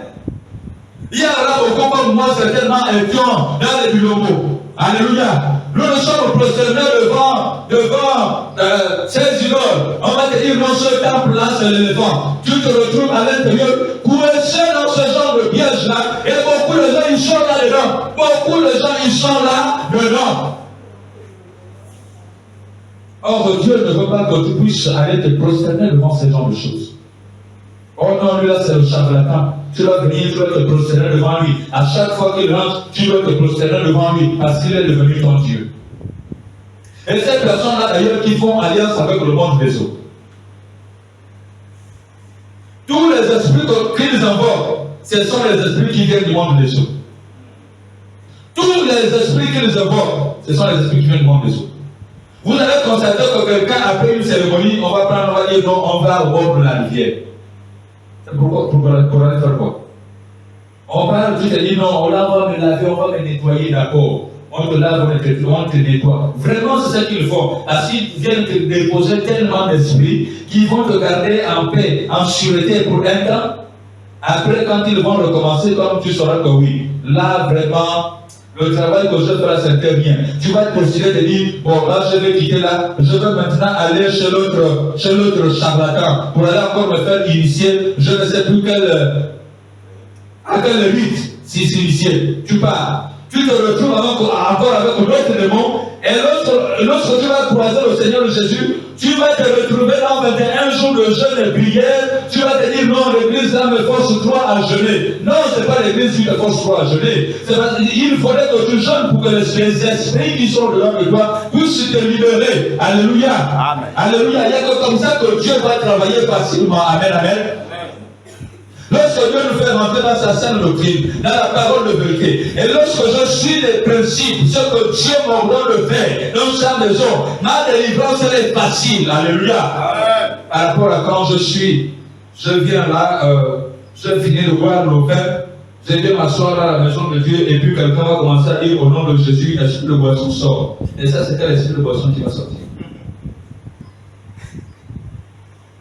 Speaker 5: Il y aura beaucoup comme moi certainement un pion dans les bilobos. Alléluia. Nous ne sommes prosternés devant ces idoles. On va te dire, non, ce temple-là, c'est l'éléphant. Tu te retrouves à l'intérieur, coincé dans ce genre de piège-là, et beaucoup de gens, ils sont là-dedans. Beaucoup de gens, ils sont là-dedans. Or, Dieu ne veut pas que tu puisses aller te prosterner devant ce genre de choses. Oh non, lui là, c'est le charlatan. Tu dois venir, tu dois te prosterner devant lui. À chaque fois qu'il rentre, tu dois te prosterner devant lui parce qu'il est devenu ton Dieu. Et ces personnes-là, d'ailleurs, qui font alliance avec le monde des autres. Tous les esprits qu'ils invoquent, ce sont les esprits qui viennent du monde des autres. Tous les esprits qu'ils invoquent, ce sont les esprits qui viennent du monde des autres. Vous allez constater que quelqu'un, après une cérémonie, on va dire non, on va au bord de la rivière. C'est pourquoi pour aller faire quoi? On parle, tu te dis non, on va me laver, on va me nettoyer, d'accord. On te lave, on te nettoie. Vraiment, c'est ce qu'ils font. Parce qu'ils viennent te déposer tellement d'esprits qu'ils vont te garder en paix, en sûreté pour un temps. Après, quand ils vont recommencer, comme tu sauras que oui, là, vraiment, le travail que je fais là, c'est très bien. Tu vas te postuler et te dire, bon, là, je vais quitter là, je vais maintenant aller chez l'autre charlatan pour aller encore me faire initier, je ne sais plus à quel rite s'initier. Tu pars. Tu te retrouves encore avec l'autre démon, et lorsque tu vas croiser le Seigneur Jésus, tu vas te retrouver dans 21 jours de jeûne et prière. Tu vas te dire, non, l'église là me force toi à jeûner. Non, ce n'est pas l'église qui te force toi à jeûner. Il faudrait que tu jeûnes pour que les esprits qui sont dedans de toi puissent te libérer. Alléluia. Amen. Alléluia. Il n'y a que comme ça que Dieu va travailler facilement. Amen, amen. Lorsque Dieu nous fait rentrer dans sa sainte doctrine, dans la parole de vérité, et lorsque je suis les principes, ce que Dieu m'ordonne de faire dans sa maison, ma délivrance elle est facile. Alléluia. Amen. Par rapport à quand je viens là, je finis de boire le vin, je viens m'asseoir à la maison de Dieu, et puis quelqu'un va commencer à dire au nom de Jésus, l'esprit de boisson sort. Et ça, c'était l'esprit de boisson qui va sortir.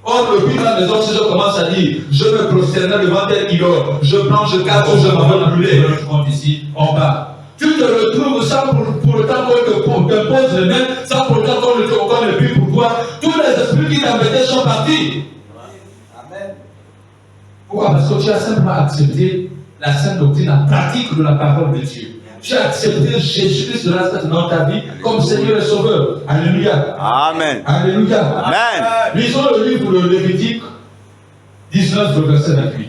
Speaker 5: Or, le but de la maison, si je commence à dire, je me prosterner devant tel idole, je prends, je casse, je m'en vais brûler, je monte ici, en bas. Tu te retrouves sans pour autant qu'on te pose les mains, sans pour autant qu'on ne prie pour toi. Tous les esprits qui t'embêtaient sont partis. Amen. Pourquoi? Parce que tu as simplement accepté la sainte doctrine, la pratique de la parole de Dieu. Tu as accepté Jésus-Christ dans ta vie comme Seigneur et Sauveur. Alléluia. Amen. Alléluia. Amen. Lisons le livre de Lévitique 19, verset 28.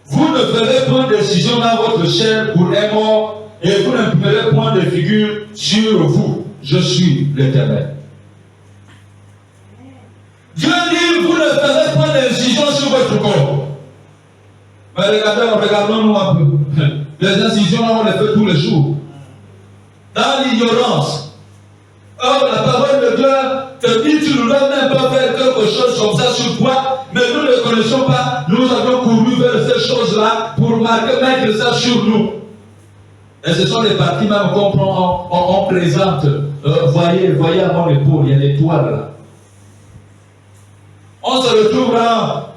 Speaker 5: Vous ne ferez point de décision dans votre chair pour un mort, et vous n'imprimerez point de figure sur vous. Je suis l'Éternel. Dieu dit, vous ne ferez point d'incision sur votre corps. Mais regardons-nous un peu. Les incisions, on les fait tous les jours. Dans l'ignorance. Or, la parole de Dieu te dit, tu ne dois même pas faire quelque chose comme ça sur toi, mais nous ne connaissons pas. Nous avons couru vers ces choses-là pour mettre ça sur nous. Et ce sont les parties même qu'on présente. Voyez à mon épaule, il y a des toiles là. On se retrouve dans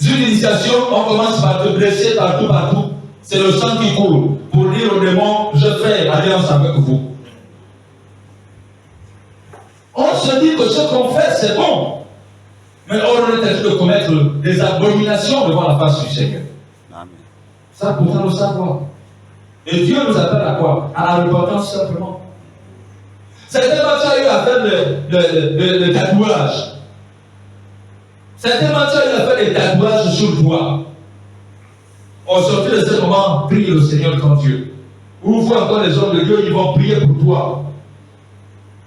Speaker 5: une initiation, on commence par te blesser partout. C'est le sang qui coule. Pour dire au démon, je fais alliance avec vous. On se dit que ce qu'on fait, c'est bon. Mais on est de commettre des abominations devant la face du Seigneur. Amen. Ça, pourtant, le savoir. Et Dieu nous appelle à quoi? À la repentance simplement. Certainement, tu as eu à faire le tatouage. Certainement, tu as eu à faire des tatouages sur toi. Au sortir de ce moment, prie le Seigneur ton Dieu. Ouvre encore les hommes de Dieu, ils vont prier pour toi.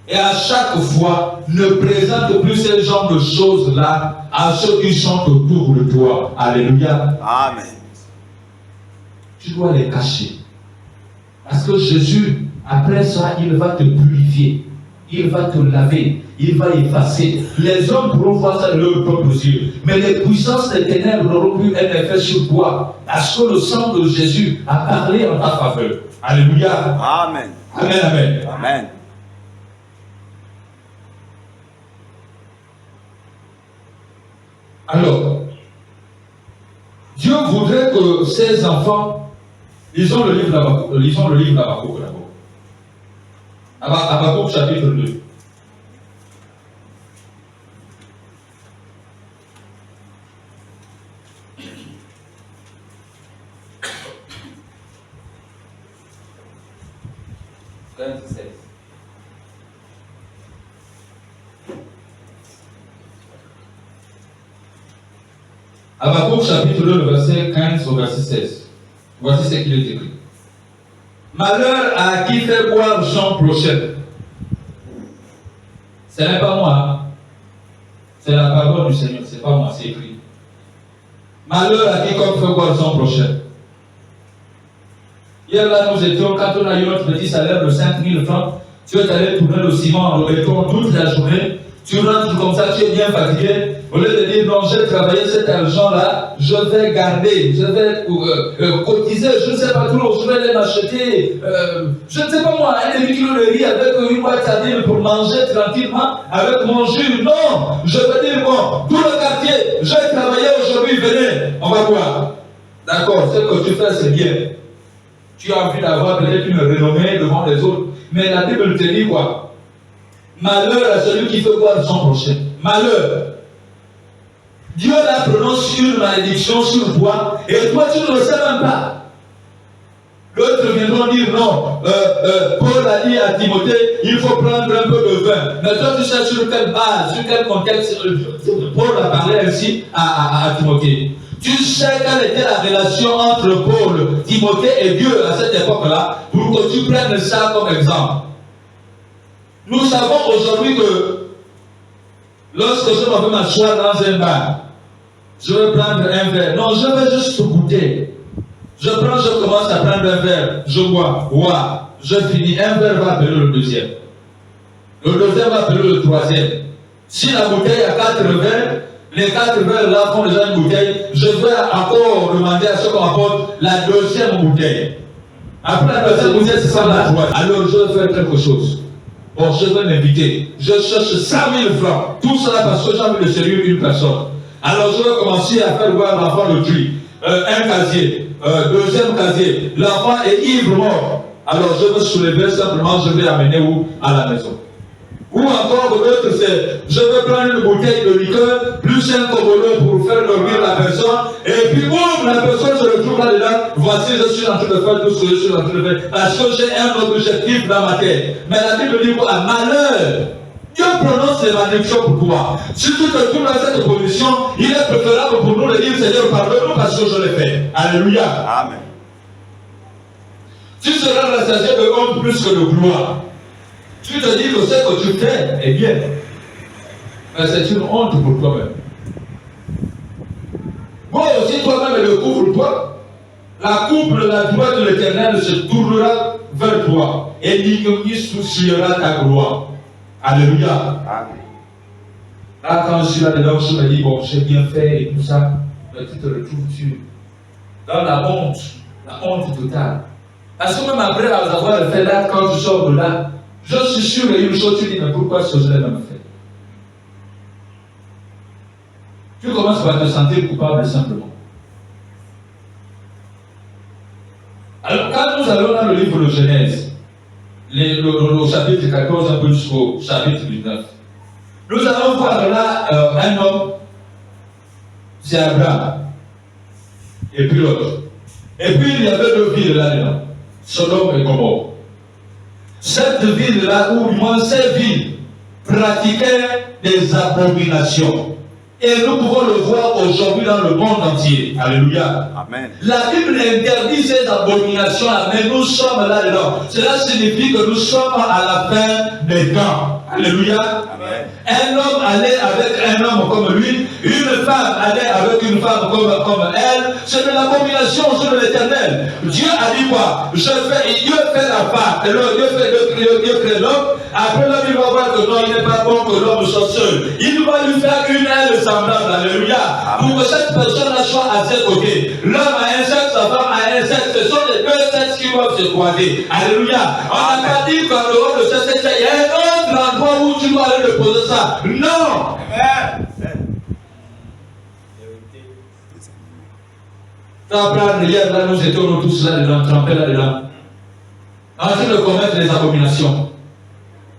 Speaker 5: Et à chaque fois, ne présente plus ce genre de choses-là à ceux qui sont autour de toi. Alléluia. Amen. Tu dois les cacher. Parce que Jésus, après ça, il va te purifier. Il va te laver. Il va effacer. Les hommes pourront voir ça de leurs propres yeux. Mais les puissances des ténèbres n'auront plus un effet sur toi. Parce que le sang de Jésus a parlé en ta faveur. Alléluia. Amen. Amen, amen. Amen. Alors, Dieu voudrait que ses enfants, ils ont le livre d'Habakkuk d'abord. Habakkuk chapitre 2. Habakkuk chapitre 2, le verset 15 au verset 16. Voici ce qu'il est écrit. Malheur à qui fait boire son prochain. Ce n'est pas moi. C'est la parole du Seigneur. Ce n'est pas moi, c'est écrit. Malheur à quiconque fait boire son prochain. Hier là, nous étions, quand on a eu notre petit salaire de 5 000 francs, tu es allé tourner le ciment en béton toute la journée. Tu rentres comme ça, tu es bien fatigué. Au lieu de dire non, j'ai travaillé cet argent-là, je vais garder, je vais cotiser, je ne sais pas trop, je vais aller m'acheter, je ne sais pas moi, un demi-kilo de riz avec une boîte à dîner pour manger tranquillement avec mon jus. Non, je veux dire, bon, tout le quartier, j'ai travaillé aujourd'hui, venez, on va voir. D'accord, ce que tu fais, c'est bien. Tu as envie d'avoir peut-être une renommée devant les autres, mais la Bible te dit quoi? Malheur à celui qui fait boire son prochain. Malheur. Dieu la prononce une malédiction sur toi et toi tu ne le sais même pas. L'autre viendront dire non. Paul a dit à Timothée, il faut prendre un peu de vin. Mais toi tu sais sur quelle base, sur quel contexte Paul a parlé ainsi à Timothée. Tu sais quelle était la relation entre Paul, Timothée et Dieu à cette époque-là pour que tu prennes ça comme exemple. Nous savons aujourd'hui que lorsque je me vais m'asseoir dans un bar, je vais prendre un verre. Non, je vais juste goûter. Je commence à prendre un verre, je bois, je finis. Un verre va appeler le deuxième. Le deuxième va appeler le troisième. Si la bouteille a 4 verres, les 4 verres là font déjà une bouteille, je vais encore demander à ce qu'on apporte la deuxième bouteille. Après la deuxième bouteille, c'est ça la troisième. Alors je vais faire quelque chose. Bon, je vais m'inviter. Je cherche 100 000 francs. Tout cela parce que j'ai envie de servir une personne. Alors je vais commencer à faire voir l'enfant le tri. Un casier, deuxième casier. L'enfant est ivre mort. Alors je vais soulever simplement, je vais amener où? À la maison. Ou encore l'autre c'est, je vais prendre une bouteille de liqueur, plus un cobolo pour faire dormir la personne, et puis boum, la personne se retrouve là-dedans, voici je suis en train de faire tout ce que je suis en train de faire, parce que j'ai un objectif dans ma tête. Mais la Bible dit quoi? Malheur! Dieu prononce les malédictions pour toi. Si tu te trouves dans cette position, il est préférable pour nous de dire Seigneur, pardonne-nous parce que je l'ai fait. Alléluia.
Speaker 4: Amen.
Speaker 5: Tu seras rassasié de honte plus que de gloire. Tu te dis que ce que tu fais est bien. Mais c'est une honte pour toi-même. Moi aussi, toi-même, découvre-toi. La coupe de la gloire de l'Éternel se tournera vers toi. Et l'ignominie souciera ta gloire. Alléluia.
Speaker 4: Amen.
Speaker 5: Là, quand je suis là-dedans, je me dis, bon, j'ai bien fait et tout ça. Mais tu te retrouves dans la honte totale. Parce que même après avoir fait là, quand je sors de là, je suis sûr qu'il y a une chose, tu dis, mais pourquoi ce que je l'ai même fait? Tu commences par te sentir coupable simplement. Alors, quand nous allons dans le livre de Genèse, le chapitre 14, un peu jusqu'au chapitre 19, nous allons voir là un homme, c'est Abraham, et puis l'autre. Et puis il y avait 2 villes là-dedans, Sodome et Gomorrhe. Cette ville-là, ou du moins ces villes, pratiquaient des abominations. Et nous pouvons le voir aujourd'hui dans le monde entier. Alléluia.
Speaker 4: Amen.
Speaker 5: La Bible interdit ces abominations-là, mais nous sommes là-dedans. Cela signifie que nous sommes à la fin des temps. Alléluia.
Speaker 4: Amen.
Speaker 5: Un homme allait avec un homme comme lui, une femme allait avec une femme comme elle. C'est de l'abomination sur l'Éternel. Dieu a dit quoi? Dieu fait la femme, et Dieu fait l'homme. Après l'homme, il va voir que non, il n'est pas bon que l'homme soit seul. Il va lui faire une aile semblable. Alléluia. Pour que cette personne-là soit à ses côtés. L'homme a un sexe, sa femme a un sexe. Ce sont les 2 sexes qui doivent se croiser. Alléluia. On n'a pas dit qu'en dehors de ce sexe, il y a un autre endroit où tu dois aller le poser ça. Non.
Speaker 4: Amen.
Speaker 5: Tu vas prendre, hier, là, nous étions tous là-dedans, trempés là-dedans. En train de commettre des abominations.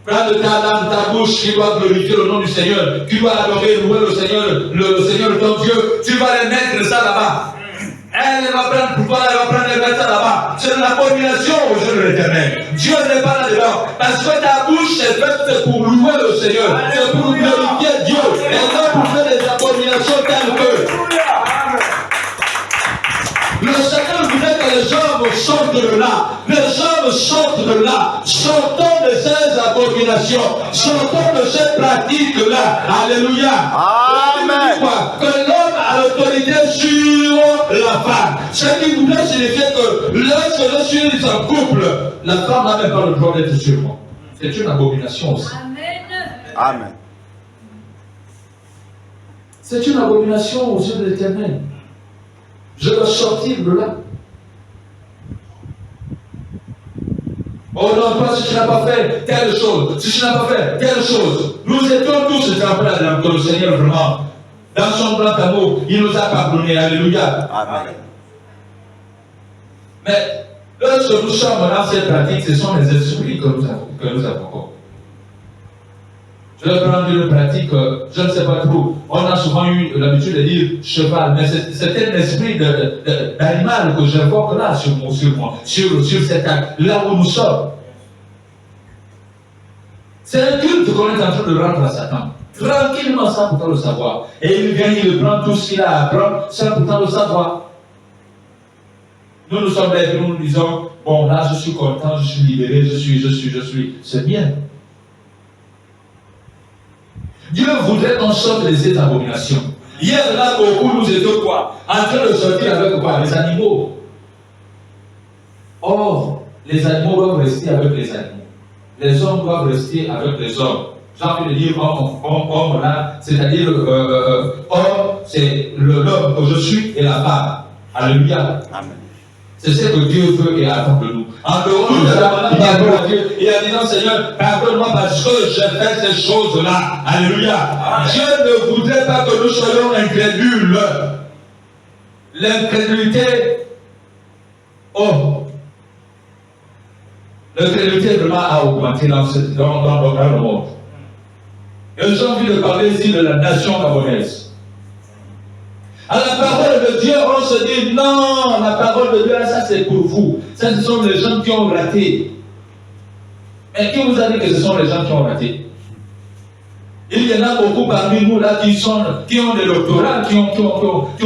Speaker 5: Prends ta langue, ta bouche qui doit glorifier le nom du Seigneur, qui doit adorer, louer le Seigneur ton Dieu. Tu vas les mettre ça là-bas. Elle va prendre pouvoir, elle va prendre les mettre ça là-bas. C'est une abomination au jeu de l'Éternel. Dieu n'est pas là-dedans. Parce que ta bouche est faite pour louer le Seigneur. C'est pour glorifier Dieu. Et non pour faire des abominations telles que. Le Seigneur voudrait que les hommes sortent de là. Les hommes sortent de là. Sortons de ces abominations. Sortons de ces pratiques-là. Alléluia. Amen. Que l'homme a l'autorité sur la femme. Ce qui voudrait signifier que lorsque je suis en couple, la femme n'a même pas le droit d'être sur moi. C'est une abomination aussi.
Speaker 4: Amen.
Speaker 5: C'est une abomination aux yeux de l'Éternel. Je dois sortir de là. Oh non, toi, si tu n'as pas fait telle chose, si tu n'as pas fait telle chose, nous étions tous trempés dans que le Seigneur vraiment, dans son grand amour, il nous a pardonné. Alléluia.
Speaker 4: Amen.
Speaker 5: Mais lorsque nous sommes dans cette pratique, ce sont les esprits que nous avons. Je vais prendre une pratique, je ne sais pas trop. On a souvent eu l'habitude de dire cheval, mais c'est un esprit d'animal que j'invoque là sur cet acte, là où nous sommes. C'est un culte qu'on est en train de rendre à Satan. Tranquillement, sans pourtant le savoir. Et il vient, il prend tout ce qu'il a à apprendre, sans pourtant le savoir. Nous sommes là et nous disons, bon là je suis content, je suis libéré, je suis. C'est bien. Dieu voudrait qu'on sorte de ces abominations. Hier, là, beaucoup nous étions quoi? En train de sortir avec quoi? Les animaux. Or, les animaux doivent rester avec les animaux. Les hommes doivent rester avec les hommes. J'ai envie de dire homme là, c'est-à-dire homme, c'est l'homme que je suis et la femme. Alléluia. Amen. C'est ce que Dieu veut et attend de nous. En dehors de ça, il a Dieu et en disant Seigneur, pardonne-moi parce que j'ai fait ces choses-là. Alléluia. Amen. Dieu ne voudrait pas que nous soyons incrédules. L'incrédulité, l'incrédulité vraiment a augmenté dans le monde. Et j'ai envie de parler ici de la nation gabonaise. À la parole de Dieu, on se dit non, la parole de Dieu, ça c'est pour vous. Ça, ce sont les gens qui ont raté. Mais qui vous a dit que ce sont les gens qui ont raté? Il y en a beaucoup parmi nous là qui ont des doctorats, qui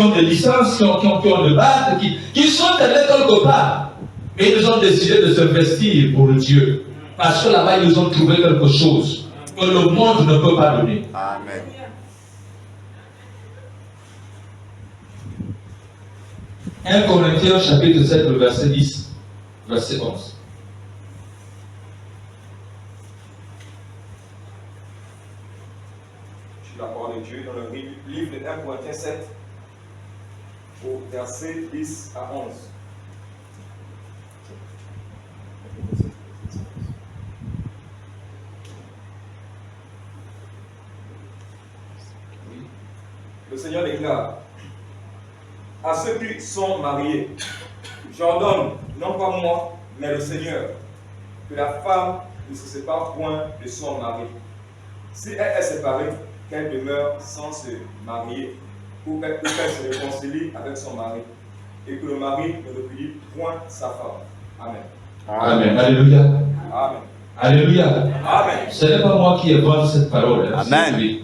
Speaker 5: ont des licences, qui ont des bacs, qui sont allés quelque part. Mais ils ont décidé de se vestir pour Dieu. Parce que là-bas, ils ont trouvé quelque chose que le monde ne peut pas donner.
Speaker 4: Amen.
Speaker 5: 1 Corinthiens chapitre 7, verset 10, verset 11.
Speaker 7: La parole de Dieu dans le livre de 1 Corinthiens 7, au verset 10 à 11. Le Seigneur déclare: à ceux qui sont mariés, j'ordonne, non pas moi, mais le Seigneur, que la femme ne se sépare point de son mari. Si elle est séparée, qu'elle demeure sans se marier, ou qu'elle se réconcilie avec son mari, et que le mari ne repudie point sa femme. Amen.
Speaker 5: Amen. Alléluia.
Speaker 7: Amen.
Speaker 5: Alléluia.
Speaker 7: Amen.
Speaker 5: Ce n'est pas moi qui invente cette parole.
Speaker 4: Amen.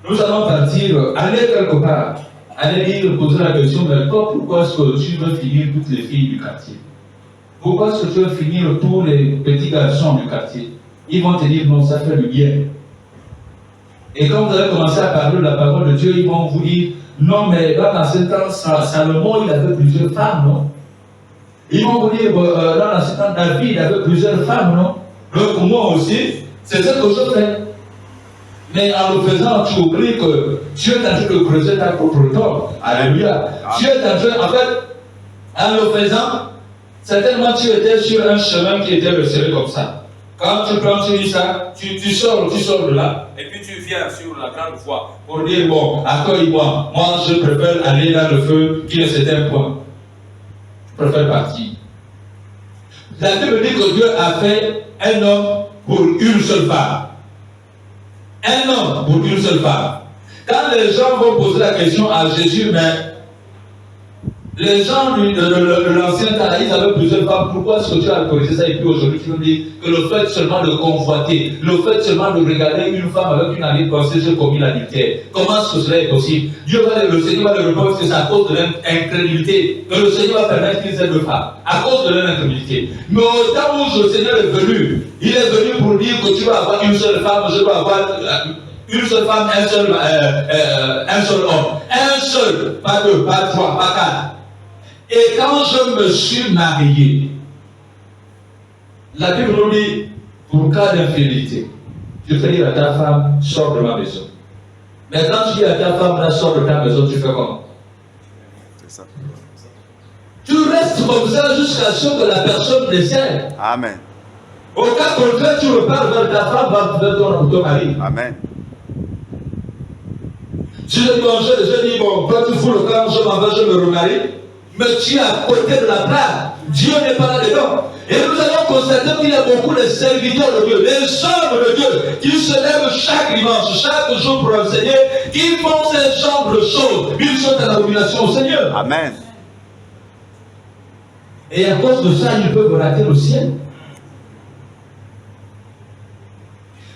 Speaker 5: Nous allons partir, aller quelque part. Allez dire, poser la question, mais toi, pourquoi est-ce que tu veux finir toutes les filles du quartier? Pourquoi est-ce que tu veux finir tous les petits garçons du quartier? Ils vont te dire, non, ça fait du bien. Et quand vous allez commencer à parler de la parole de Dieu, ils vont vous dire, non, mais dans ce temps, Salomon, il avait plusieurs femmes, non? Ils vont vous dire, dans ce temps, David, il avait plusieurs femmes, non? Donc, moi aussi, c'est ce que je fais. Mais en le faisant, tu oublies que Dieu est en train de creuser ta propre tombe. Alléluia. Dieu est en train, en fait, en le faisant, certainement tu étais sur un chemin qui était resserré comme ça. Quand tu lis ça, tu sors de là, et puis tu viens sur la grande voie pour dire, bon, accueille-moi, moi je préfère aller dans le feu qui est certain point. Je préfère partir. La Bible dit que Dieu a fait un homme pour une seule femme. Un homme pour une seule femme. Quand les gens vont poser la question à Jésus, mais les gens de l'ancien temps, ils avaient plusieurs femmes. Pourquoi est-ce que Dieu a autorisé ça? Et puis aujourd'hui, tu nous dis que le fait seulement de convoiter, le fait seulement de regarder une femme avec une amie pensée, j'ai commis l'adultère. Comment est-ce que cela est possible? Le Seigneur va le répondre que c'est à cause de l'incrédulité que le Seigneur va permettre qu'ils aient deux femmes. À cause de leur incrédulité. Mais au temps où le Seigneur est venu, il est venu pour dire que tu vas avoir une seule femme, je vais avoir une seule femme, un seul homme. Un seul, pas deux, pas trois, pas quatre. Et quand je me suis marié, la Bible nous dit, pour cas d'infidélité, tu peux dire à ta femme, sors de ma maison. Mais quand tu dis à ta femme, là, sors de ta maison, tu fais comment? C'est ça. Tu restes comme ça jusqu'à ce que la personne décède.
Speaker 4: Amen.
Speaker 5: Au cas contraire, tu repars vers ta femme, vers ton mari.
Speaker 4: Amen.
Speaker 5: Si je dis, bon, quand tu fous le camp, je m'en vais, je me remarie. Mais tu es à côté de la plaque. Dieu n'est pas là-dedans. Et nous allons constater qu'il y a beaucoup de serviteurs de Dieu, les hommes de Dieu, qui se lèvent chaque dimanche, chaque jour pour enseigner, qui font ces genre de choses. Ils sont à l'abomination au Seigneur.
Speaker 4: Amen.
Speaker 5: Et à cause de ça, ils peuvent rater le ciel.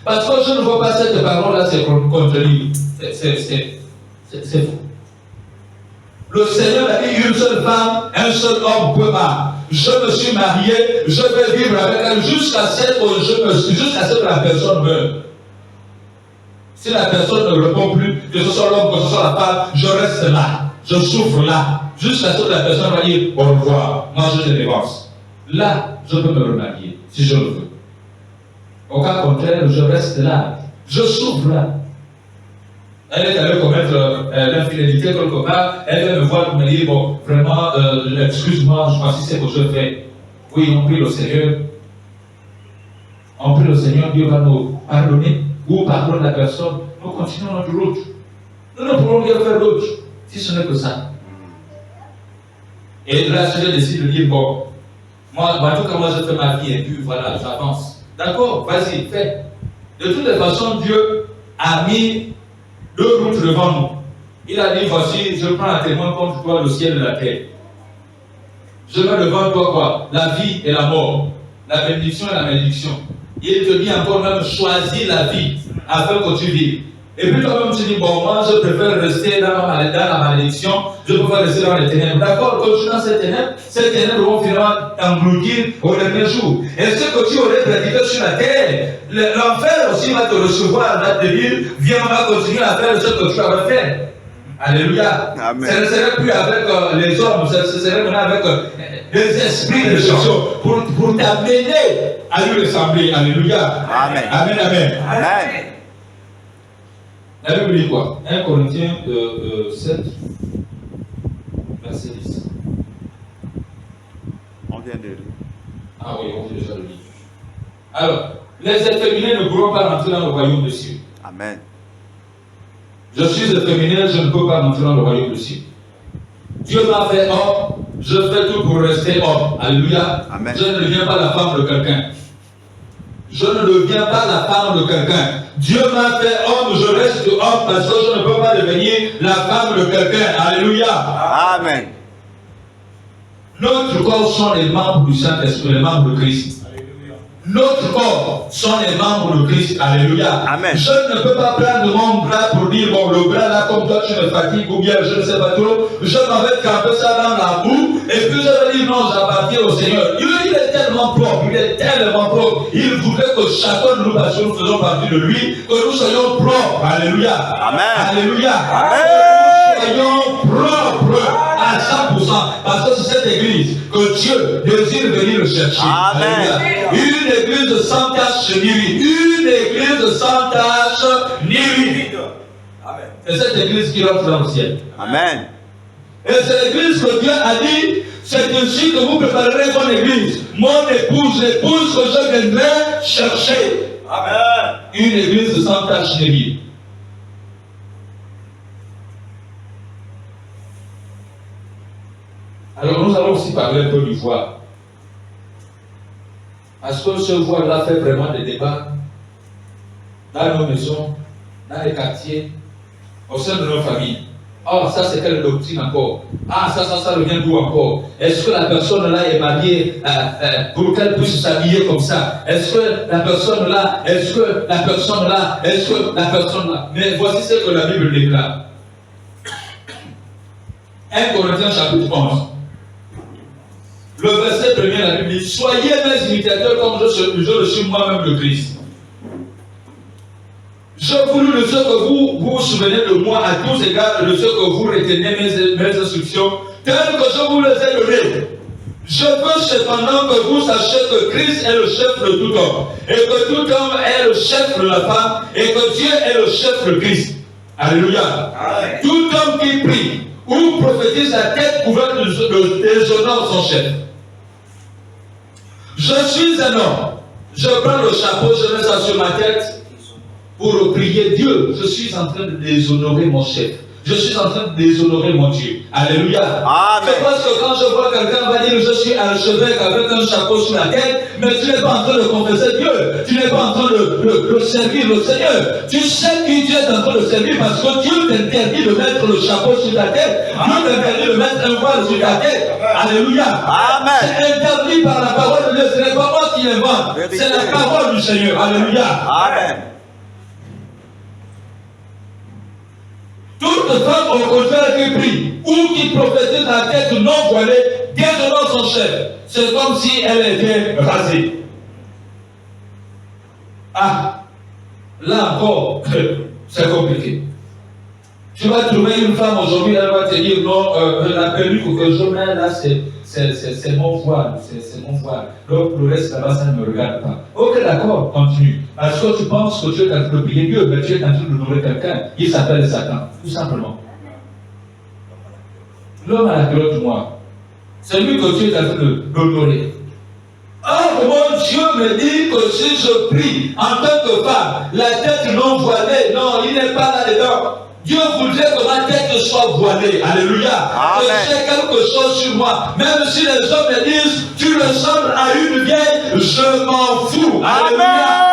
Speaker 5: Parce que je ne vois pas cette parole-là, c'est contenu. C'est faux. Le Seigneur a dit une seule femme, un seul homme peut pas. Je me suis marié, je vais vivre avec elle jusqu'à ce que la personne meure. Si la personne ne répond plus, que ce soit l'homme, que ce soit la femme, je reste là, je souffre là, jusqu'à ce que la personne va dire au revoir, moi je te dévance. Là, je peux me remarier, si je le veux. Au cas contraire, je reste là, je souffre là. Elle est allée commettre l'infidélité quelque part, elle vient me voir pour me dire, bon, vraiment, excuse-moi, je pense que c'est ce que je fais. Oui, on prie le Seigneur. On prie le Seigneur, Dieu va nous pardonner, ou pardonne la personne. Nous continuons notre route. Nous ne pourrons rien faire d'autre, si ce n'est que ça. Et là, je décide de dire, bon, moi, en tout cas, moi, je fais ma vie, et puis voilà, j'avance. D'accord, vas-y, fais. De toutes les façons, Dieu a mis deux routes devant nous. Il a dit, voici, je prends un témoin contre toi, le ciel et la terre. Je mets devant toi quoi? La vie et la mort. La bénédiction et la malédiction. Il te dit encore même, choisis la vie afin que tu vives. Et puis toi-même tu dis, bon, moi je préfère rester dans la malédiction, je préfère rester dans les ténèbres. D'accord, continue dans ces ténèbres vont finalement t'engloutir au dernier jour. Et ce que tu aurais pratiqué sur la terre, l'enfer aussi va te recevoir, va te dire, viens, on va continuer à faire ce que tu avais fait. Alléluia. Amen. Ça ne serait plus avec les hommes, ça serait maintenant avec les esprits de gens pour t'amener à lui ressembler. Alléluia.
Speaker 4: Amen.
Speaker 5: Amen, amen.
Speaker 4: Amen.
Speaker 5: La Bible dit quoi? 1 Corinthiens 7, verset 10.
Speaker 4: On vient de lire.
Speaker 5: Ah oui, on vient déjà de lire. Alors, les efféminés ne pourront pas rentrer dans le royaume des cieux.
Speaker 4: Amen.
Speaker 5: Je suis efféminé, je ne peux pas rentrer dans le royaume des cieux. Dieu m'a fait homme, je fais tout pour rester homme. Alléluia.
Speaker 4: Amen.
Speaker 5: Je ne deviens pas la femme de quelqu'un. Je ne deviens pas la femme de quelqu'un. Dieu m'a fait homme, je reste homme parce que je ne peux pas devenir la femme de quelqu'un. Alléluia.
Speaker 4: Amen.
Speaker 5: Notre corps sont les membres du Saint-Esprit, les membres de Christ. Notre corps sont les membres de Christ. Alléluia.
Speaker 4: Amen.
Speaker 5: Je ne peux pas prendre mon bras pour dire, bon, le bras là, comme toi, tu me fatigues ou bien je ne sais pas trop. Je m'en vais camper ça dans la boue et puis je vais dire, non, j'appartiens au Seigneur. Il est tellement propre, il est tellement propre. Il voudrait que chacun de nous, parce que nous faisons partie de lui, que nous soyons propres. Alléluia.
Speaker 4: Amen.
Speaker 5: Alléluia.
Speaker 4: Amen.
Speaker 5: Que nous soyons propres à 100%. Parce que c'est cette église que Dieu désire venir le chercher.
Speaker 4: Amen.
Speaker 5: Alléluia. Une église sans tache ni ride. Une église sans tache ni ride. C'est cette église qui rentre dans le ciel.
Speaker 4: Amen.
Speaker 5: Et c'est l'église que Dieu a dit, c'est ainsi que vous préparerez mon église. Mon épouse, l'épouse que je viendrai chercher.
Speaker 3: Amen.
Speaker 5: Une église sans tache ni rien. Alors nous allons aussi parler un peu du voile. Parce que ce voile-là fait vraiment des débats dans nos maisons, dans les quartiers, au sein de nos familles. Oh, ça c'est quelle doctrine encore? Ah, ça revient d'où encore? Est-ce que la personne là est mariée pour qu'elle puisse s'habiller comme ça? Est-ce que la personne là, Mais voici ce que la Bible déclare. 1 Corinthiens chapitre 11. Le verset 1er, la Bible dit, soyez mes imitateurs comme je le suis moi-même le Christ. Je voulus de ce que vous souvenez de moi à tous égards, de ce que vous retenez mes instructions, telles que je vous les ai données. Je veux cependant que vous sachiez que Christ est le chef de tout homme, et que tout homme est le chef de la femme, et que Dieu est le chef de Christ. Alléluia. Amen. Tout homme qui prie ou prophétise la tête couverte déshonore son chef. Je suis un homme. Je prends le chapeau, je mets ça sur ma tête pour prier Dieu. Je suis en train de déshonorer mon chef. Je suis en train de déshonorer mon Dieu. Alléluia. Amen. C'est parce que quand je vois quelqu'un va dire je suis archevêque avec un chapeau sur la tête, mais tu n'es pas en train de confesser Dieu. Tu n'es pas en train de servir le Seigneur. Tu sais qui Dieu est en train de servir parce que Dieu t'interdit de mettre le chapeau sur ta tête. Dieu t'interdit de mettre un voile sur ta tête. Alléluia. Amen. C'est interdit par la parole de Dieu. Ce n'est pas moi qui l'invente. C'est la parole du Seigneur. Alléluia. Amen. Toute femme au contraire qui prie ou qui prophétise la tête non voilée déshonore son chef. C'est comme si elle était rasée. Ah, là encore, c'est compliqué. Tu vas trouver une femme aujourd'hui, elle va te dire non, la perruque que je mets là, c'est mon voile, c'est mon voile. Donc le reste là-bas, ça ne me regarde pas. Ok, d'accord, continue. Parce que tu penses que tu es en train de prier Dieu, mais tu es en train de nourrir quelqu'un. Il s'appelle Satan, tout simplement. L'homme à la culotte du moi, c'est lui que tu es en train de nourrir. Oh, mon Dieu me dit que si je prie en tant que femme, la tête non voilée, non, il n'est pas là-dedans. Dieu voudrait que ma tête soit voilée. Alléluia. Que j'ai quelque chose sur moi. Même si les hommes me disent, tu ressembles à une vieille, je m'en fous. Alléluia.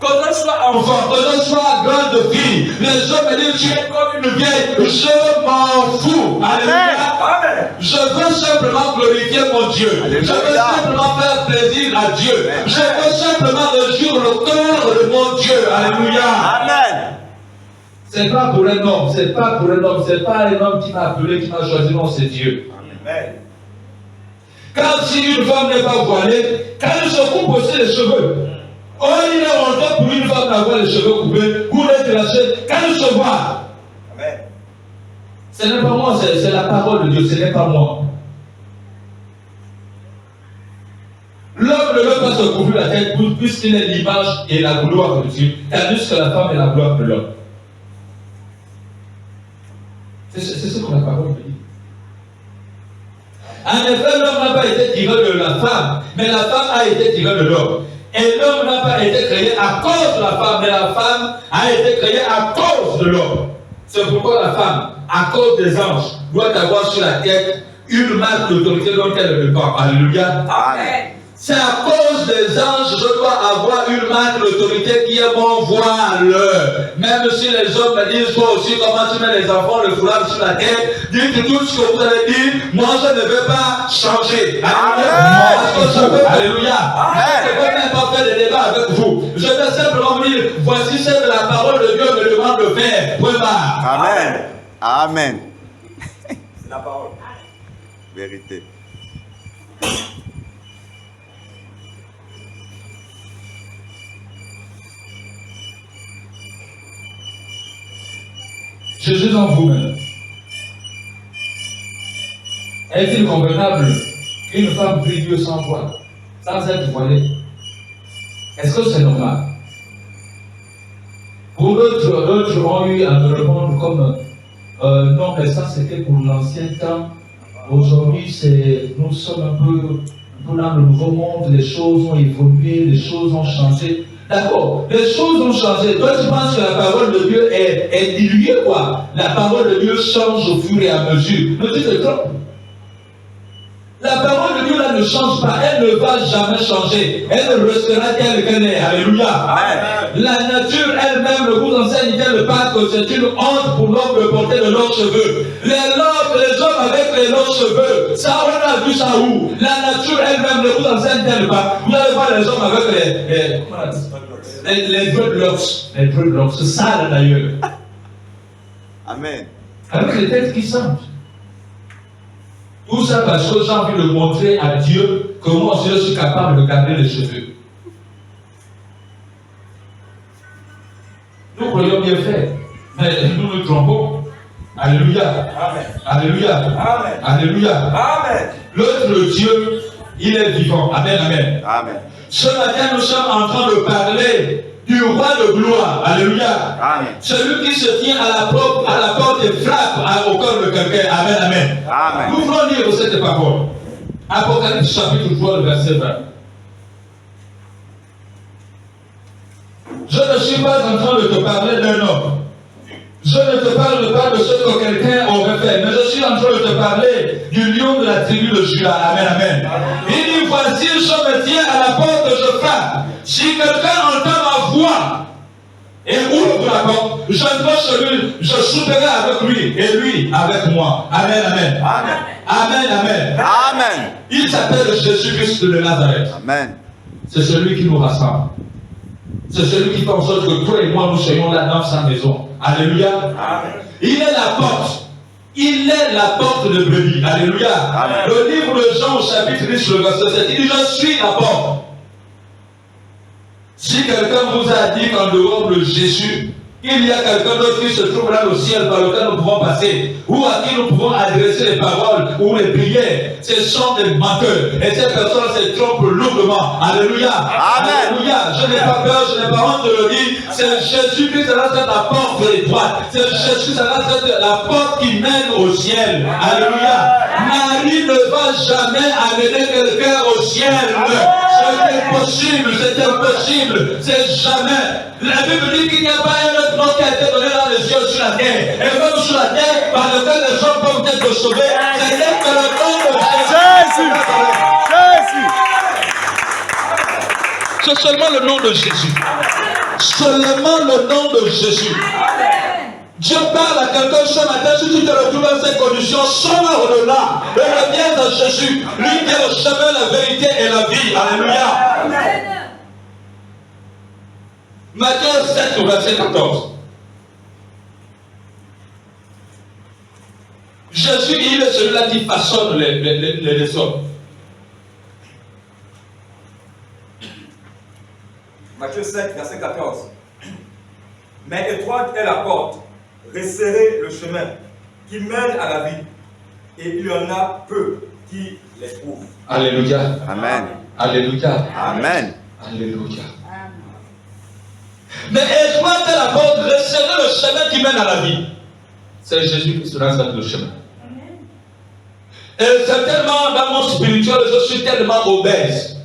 Speaker 5: Que je sois enfant, que je sois grande fille, les hommes me disent, tu es comme une vieille, je m'en fous. Alléluia. Amen. Je veux simplement glorifier mon Dieu. Alléluia. Je veux simplement faire plaisir à Dieu. Amen. Je veux simplement réjouir le cœur de mon Dieu. Alléluia. Amen. C'est pas pour un homme, c'est pas pour un homme, c'est pas un homme qui m'a appelé, qui m'a choisi, non, c'est Dieu. Amen. Quand si une femme n'est pas voilée, quand elle se coupe aussi les cheveux, oh, il est honteux pour une femme d'avoir les cheveux coupés, ou d'être lâchée, quand elle se voit. Amen. Ce n'est pas moi, c'est la parole de Dieu, ce n'est pas moi. L'homme ne veut pas se couvrir la tête puisqu'il est l'image et la gloire de Dieu, tandis que la femme est la gloire de l'homme. C'est ce que la parole dit. En effet, l'homme n'a pas été tiré de la femme, mais la femme a été tirée de l'homme. Et l'homme n'a pas été créé à cause de la femme, mais la femme a été créée à cause de l'homme. C'est pourquoi la femme, à cause des anges, doit avoir sur la tête une marque d'autorité dont elle dépend. Alléluia. Amen. C'est à cause des anges que je dois avoir une marque d'autorité qui est mon voile. Même si les hommes me disent, toi aussi, comment tu mets les enfants le foulard sur la tête, dites tout ce que vous avez dit, moi je ne veux pas changer. Alléluia. Parce que je veux, alléluia. Je ne veux même pas faire des débats avec vous. Je vais simplement dire, voici ce que la parole de Dieu me demande de faire. Point barre.
Speaker 4: Amen. Amen.
Speaker 3: C'est la parole.
Speaker 4: Vérité.
Speaker 5: Jésus en vous-même. Est-il convenable qu'une femme prie Dieu sans voile, sans être voilée? Est-ce que c'est normal? Pour d'autres ont eu à me répondre comme Non, mais ça c'était pour l'ancien temps. Aujourd'hui, nous sommes un peu dans le nouveau monde, les choses ont évolué, les choses ont changé. D'accord, les choses ont changé. Toi, tu penses que la parole de Dieu est diluée, quoi? La parole de Dieu change au fur et à mesure. Mais tu te trompes. La parole de Dieu là ne change pas, elle ne va jamais changer. Elle restera telle qu'elle est. Alléluia.
Speaker 3: Amen.
Speaker 5: La nature elle-même vous enseigne qu'elle pas que c'est une honte pour l'homme de porter de longs cheveux. Les hommes avec les longs cheveux, ça on a vu ça où? La nature elle-même ne vous enseigne qu'elle pas. Vous allez voir les hommes avec les dreadlocks. Les dreadlocks, c'est sale d'ailleurs.
Speaker 3: Amen.
Speaker 5: Avec les têtes qui sentent. Tout ça parce que j'ai envie de montrer à Dieu que moi je suis capable de garder les cheveux. Nous croyons bien faire, mais nous nous trompons. Alléluia.
Speaker 7: Amen.
Speaker 5: Alléluia.
Speaker 7: Amen.
Speaker 5: Alléluia.
Speaker 7: Amen.
Speaker 5: L'autre Dieu, il est vivant. Amen, amen.
Speaker 3: Amen.
Speaker 5: Ce matin, nous sommes en train de parler du roi de gloire. Alléluia.
Speaker 3: Amen.
Speaker 5: Celui qui se tient à la porte et frappe au cœur de quelqu'un. Amen, amen.
Speaker 3: Amen.
Speaker 5: Nous voulons lire cette parole. Apocalypse chapitre 3, le verset 20. Je ne suis pas en train de te parler d'un homme. Je ne te parle pas de ce que quelqu'un aurait fait, mais je suis en train de te parler du lion de la tribu de Juda. Amen, amen. Il dit, voici, je me tiens à la porte, je frappe. Si quelqu'un entend ma voix et ouvre la porte, je souperai avec lui et lui avec moi. Amen, amen.
Speaker 3: Amen.
Speaker 5: Amen, amen.
Speaker 3: Amen.
Speaker 5: Il s'appelle Jésus-Christ de Nazareth.
Speaker 3: Amen.
Speaker 5: C'est celui qui nous rassemble. C'est celui qui fait en sorte que toi et moi nous soyons là dans sa maison. Alléluia.
Speaker 7: Amen.
Speaker 5: Il est la porte. Il est la porte de brebis. Alléluia.
Speaker 3: Amen.
Speaker 5: Le livre de Jean au chapitre 10, le verset 7, il dit, je suis la porte. Si quelqu'un vous a dit qu'en dehors de Jésus, il y a quelqu'un d'autre qui se trouve là au ciel par lequel nous pouvons passer, ou à qui nous pouvons adresser les paroles ou les prières, ce sont des menteurs. Et ces personnes se trompent lourdement. Alléluia.
Speaker 3: Amen.
Speaker 5: Alléluia. Je n'ai pas peur, je n'ai pas honte de le dire. C'est Jésus qui sera cette la porte étroite. C'est Jésus qui sera cette la porte qui mène au ciel. Alléluia. Marie ne va jamais amener quelqu'un au ciel. C'est impossible, c'est impossible. C'est jamais. La Bible dit qu'il n'y a pas un autre nom qui a été donné dans les cieux sur la terre. Et même sur la terre, par lequel les gens peuvent être sauvés. C'est que le nom de Jésus.
Speaker 3: Jésus.
Speaker 5: C'est seulement le nom de Jésus. Seulement le nom de Jésus. Dieu parle à quelqu'un ce matin, si tu te retrouves dans ces conditions, sors au-delà et reviens à Jésus. Lui qui est le chemin, la vérité et la vie. Alléluia. Matthieu 7, verset 14. Jésus, il est celui-là qui façonne les hommes.
Speaker 7: Matthieu 5, verset 14. Mais étroite est la porte, resserrez le chemin qui mène à la vie, et il y en a peu qui les trouvent.
Speaker 5: Alléluia.
Speaker 3: Amen.
Speaker 5: Alléluia.
Speaker 3: Amen.
Speaker 5: Alléluia. Mais étroite est la porte, resserrez le chemin qui mène à la vie. C'est Jésus qui sera sur le chemin. Et certainement, dans mon spirituel, je suis tellement obèse.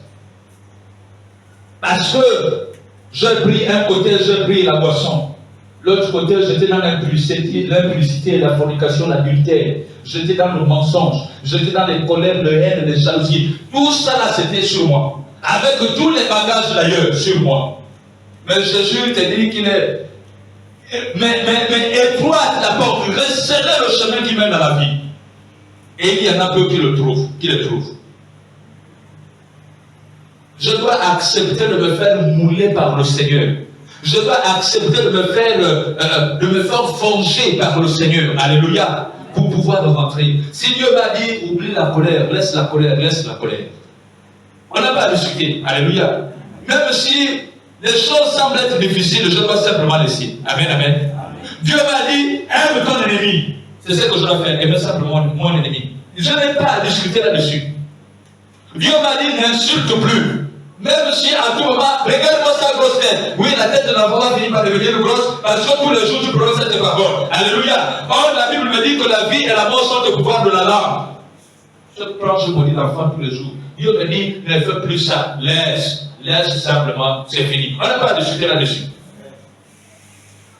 Speaker 5: Parce que j'ai pris un côté, j'ai pris la boisson. L'autre côté, j'étais dans l'impudicité, la fornication, l'adultère. J'étais dans le mensonge. J'étais dans les colères, le haine, les jalousies. Tout ça là, c'était sur moi. Avec tous les bagages d'ailleurs sur moi. Mais Jésus te dit qu'il est. Mais étroite la porte, resserrez le chemin qui mène à la vie. Et il y en a peu qui le trouvent. Je dois accepter de me faire mouler par le Seigneur. Je dois accepter de me faire forger par le Seigneur. Alléluia. Pour pouvoir rentrer. Si Dieu m'a dit, oublie la colère, laisse la colère, laisse la colère. On n'a pas à discuter. Alléluia. Même si les choses semblent être difficiles, je dois simplement laisser. Amen, amen. Dieu m'a dit, aime ton ennemi. C'est ce que je dois faire. Aimer simplement mon ennemi. Je n'ai pas à discuter là-dessus. Dieu m'a dit, n'insulte plus. Même si à tout moment, regarde-moi sa grosse tête. Oui, la tête de l'enfant va finir par devenir grosse parce que tous les jours tu prononces cette parole. Alléluia. Or, la Bible me dit que la vie et la mort sont le pouvoir de la langue. Je prends, je maudis l'enfant tous les jours. Dieu me dit, ne fais plus ça. Laisse simplement, c'est fini. On n'a pas à discuter là-dessus.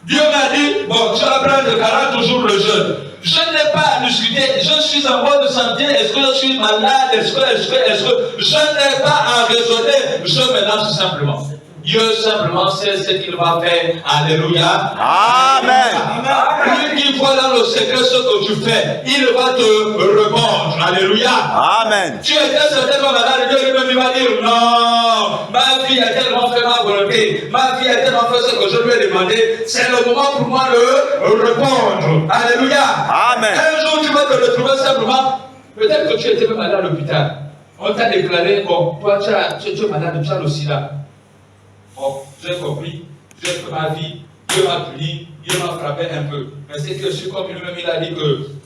Speaker 5: Dieu m'a dit, bon, tu vas prendre 40 jours le jeûne. Je n'ai pas à discuter, je suis en bonne santé, est-ce que je suis malade, est-ce que, je n'ai pas à raisonner, je me lance simplement. Dieu simplement sait ce qu'il va faire. Alléluia.
Speaker 3: Amen.
Speaker 5: Lui qui voit dans le secret ce que tu fais, il va te répondre. Alléluia.
Speaker 3: Amen.
Speaker 5: Tu étais certainement malade, Dieu lui-même va dire non, ma fille a tellement fait ma volonté, ma fille a tellement fait ce que je lui ai demandé, c'est le moment pour moi de répondre. Alléluia.
Speaker 3: Amen.
Speaker 5: Un jour tu vas te retrouver simplement, peut-être que tu étais même malade à l'hôpital. On t'a déclaré, bon, toi tu es malade, tu as le sida. Bon, j'ai compris, j'ai fait ma vie, Dieu m'a puni, Dieu m'a frappé un peu. Mais c'est que je comme lui-même, il a dit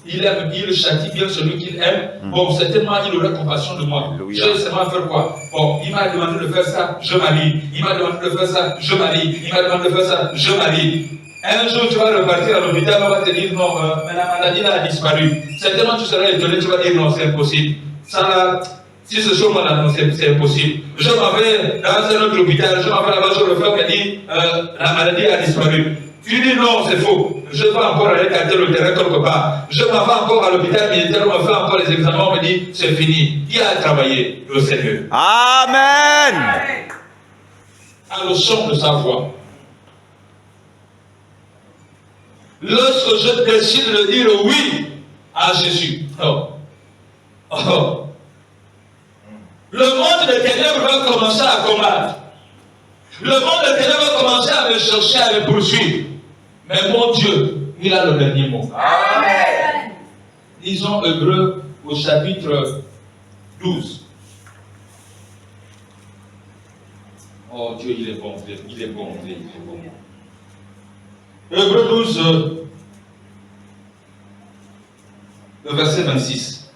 Speaker 5: qu'il aime, il châtie bien celui qu'il aime. Bon, certainement, il aurait compassion de moi.
Speaker 3: Alléluia.
Speaker 5: Je vais seulement faire quoi? Bon, il m'a demandé de faire ça, je m'habille. Il m'a demandé de faire ça, je m'habille. Il m'a demandé de faire ça, je m'habille. Un jour, tu vas repartir à l'hôpital, on va te dire non, mais la maladie a disparu. Certainement, tu seras étonné, tu vas dire non, c'est impossible. Ça là, si ce jour m'a annoncé, c'est impossible. Je m'en vais dans un autre hôpital, je m'en vais là-bas, je le fais, on me dit la maladie a disparu. Tu dis non, c'est faux. Je vais encore aller tâter le terrain quelque part. Je m'en vais encore à l'hôpital militaire, on me fait encore les examens, on me dit c'est fini. Qui a travaillé? Le Seigneur.
Speaker 3: Amen.
Speaker 5: À le son de sa voix. Lorsque je décide de dire oui à Jésus, le monde des ténèbres va commencer à combattre. Le monde des ténèbres va commencer à me chercher, à me poursuivre. Mais mon Dieu, il a le dernier mot.
Speaker 3: Amen.
Speaker 5: Lisons Hébreux au chapitre 12. Oh Dieu, il est bon, il est bon, il est bon. Hébreux 12, le verset 26.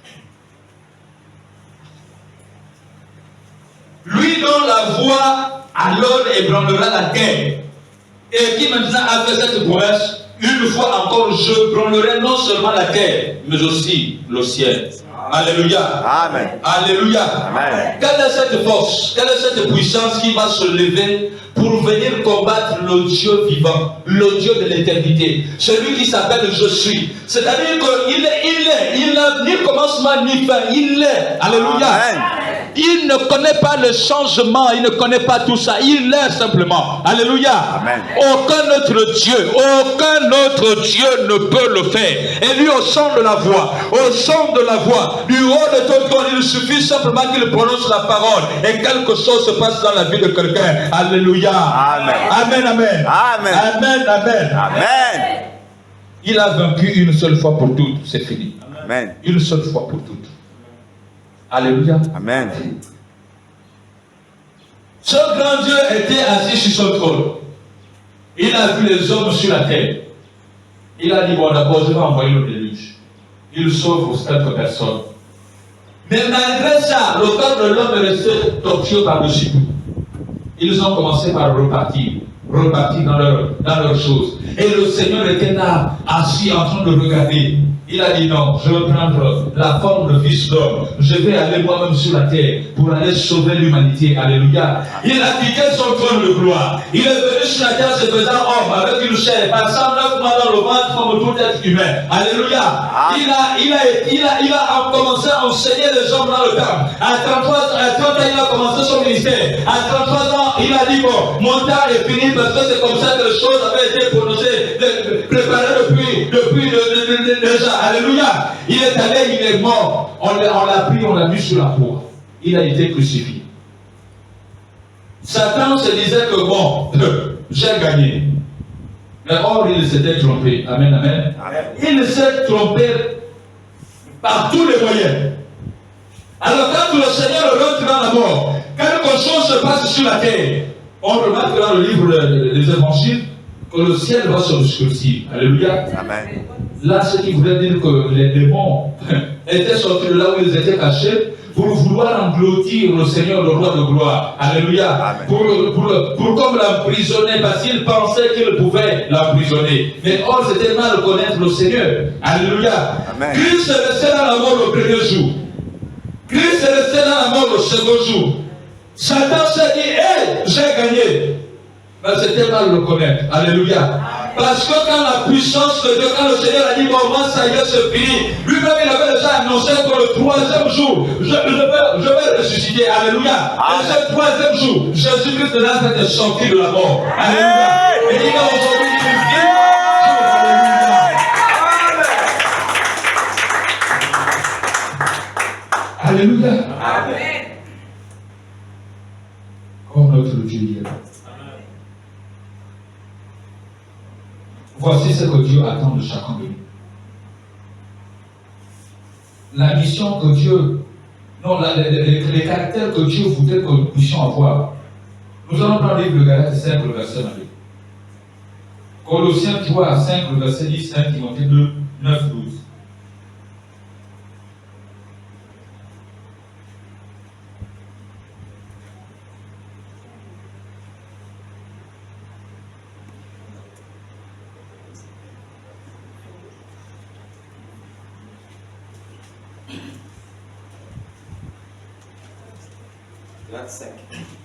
Speaker 5: Lui dont la voix alors ébranlera la terre, et qui maintenant a fait cette promesse, une fois encore je branlerai non seulement la terre, mais aussi le ciel. Alléluia.
Speaker 3: Amen.
Speaker 5: Alléluia.
Speaker 3: Amen.
Speaker 5: Quelle est cette force, quelle est cette puissance qui va se lever pour venir combattre le Dieu vivant, le Dieu de l'éternité, celui qui s'appelle Je suis. C'est-à-dire qu'il n'a ni commencement ni fin, il est. Alléluia.
Speaker 3: Amen.
Speaker 5: Il ne connaît pas le changement, il ne connaît pas tout ça, il est simplement. Alléluia.
Speaker 3: Amen.
Speaker 5: Aucun autre Dieu ne peut le faire. Et lui, au son de la voix, du haut de ton trône, il suffit simplement qu'il prononce la parole et quelque chose se passe dans la vie de quelqu'un. Alléluia.
Speaker 3: Amen.
Speaker 5: Amen, amen.
Speaker 3: Amen.
Speaker 5: Amen, amen.
Speaker 3: Amen.
Speaker 5: Il a vaincu une seule fois pour toutes, c'est fini.
Speaker 3: Amen.
Speaker 5: Une seule fois pour toutes. Alléluia.
Speaker 3: Amen.
Speaker 5: Ce grand Dieu était assis sur son trône. Il a vu les hommes sur la terre. Il a dit, bon d'abord je vais envoyer le déluge. Il sauve quelques personnes. Mais malgré ça, le corps de l'homme est resté torturé par-dessus tout. Ils ont commencé par repartir dans leurs choses. Et le Seigneur était là, assis en train de regarder. Il a dit non, je vais prendre la forme de fils d'homme. Je vais aller moi-même sur la terre pour aller sauver l'humanité. Alléluia. Il a quitté son trône de gloire. Il est venu sur la terre se faisant homme avec une chair, passant 9 mois dans le ventre comme tout être humain. Alléluia. Il a commencé à enseigner les hommes dans le temple. À 30 ans, il a commencé son ministère. À 33 ans, il a dit bon, mon temps est fini parce que c'est comme ça que les choses avaient été prononcées, préparées depuis déjà. Alléluia. Il est allé, il est mort. On l'a pris, on l'a mis sur la croix. Il a été crucifié. Satan se disait que bon, j'ai gagné. Mais or, il s'était trompé. Amen, amen. Il s'est trompé par tous les moyens. Alors quand le Seigneur rentre dans la mort, quelque chose se passe sur la terre. On remarque dans le livre des évangiles que le ciel va se obscurcir. Alléluia.
Speaker 3: Amen.
Speaker 5: Là, ce qui voulait dire que les démons étaient sortis de là où ils étaient cachés pour vouloir engloutir le Seigneur, le roi de gloire. Alléluia.
Speaker 3: Amen.
Speaker 5: Pour comme l'emprisonner, parce qu'il pensait qu'il pouvait l'emprisonner. Mais or, c'était mal connaître le Seigneur. Alléluia.
Speaker 3: Amen.
Speaker 5: Christ est resté dans la mort le premier jour. Christ est resté dans la mort le second jour. Satan s'est dit, hé, j'ai gagné. Mais c'était mal le connaître. Alléluia. Parce que quand la puissance de Dieu, quand le Seigneur a dit, bon, moi, ça y est, c'est fini. Lui-même, il avait déjà annoncé que le troisième jour, je vais ressusciter. Alléluia. Et ce troisième jour, Jésus-Christ de Nazareth est sorti de la mort. Alléluia. Et il a aujourd'hui une vie. Alléluia.
Speaker 3: Amen.
Speaker 5: Oh, notre Dieu est là. Voici ce que Dieu attend de chacun de nous. La mission que Dieu, non, les caractères que Dieu voudrait que nous puissions avoir. Nous allons prendre le livre de Galates 5, le verset 9. Colossiens 3, 5, le verset 10, 5, Timothée 2, 9, 12.
Speaker 7: Galates 5.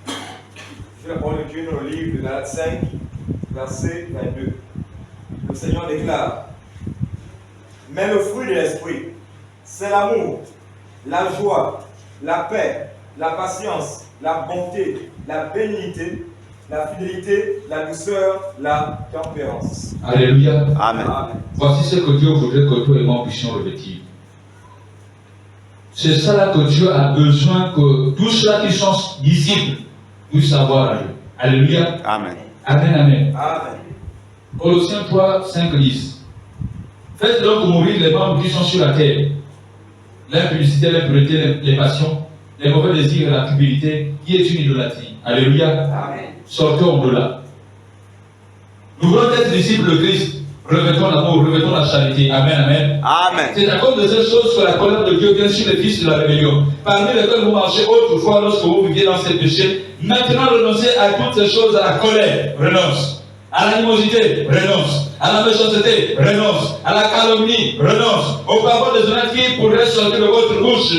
Speaker 7: Je vais la parole de Dieu dans le livre de Galates 5, verset 22. Le Seigneur déclare: mais le fruit de l'esprit, c'est l'amour, la joie, la paix, la patience, la bonté, la bénignité, la fidélité, la douceur, la tempérance.
Speaker 5: Alléluia.
Speaker 3: Amen.
Speaker 7: Amen.
Speaker 5: Voici ce que Dieu voudrait que toi et moi puissions revêtir. C'est ça là que Dieu a besoin que tous ceux qui sont disciples puissent avoir à Dieu. Alléluia.
Speaker 3: Amen.
Speaker 5: Amen, amen.
Speaker 7: Amen.
Speaker 5: Colossiens 3, 5, 10. Faites donc mourir les membres qui sont sur la terre. L'impudicité, l'impureté, les passions, les mauvais désirs et la cupidité, qui est une idolâtrie. Alléluia.
Speaker 7: Amen.
Speaker 5: Sortons de là. Nous voulons être disciples de Christ. Revêtons l'amour, revêtons la charité. Amen, amen.
Speaker 3: Amen.
Speaker 5: C'est à cause de ces choses que la colère de Dieu vient sur les fils de la rébellion, parmi lesquels vous marchez autrefois lorsque vous viviez dans ces péchés. Maintenant, renoncez à toutes ces choses, à la colère, renonce. À l'animosité, renonce. À la méchanceté, renonce. À la calomnie, renonce. Au pardon des honnêtes qui pourraient sortir de votre bouche,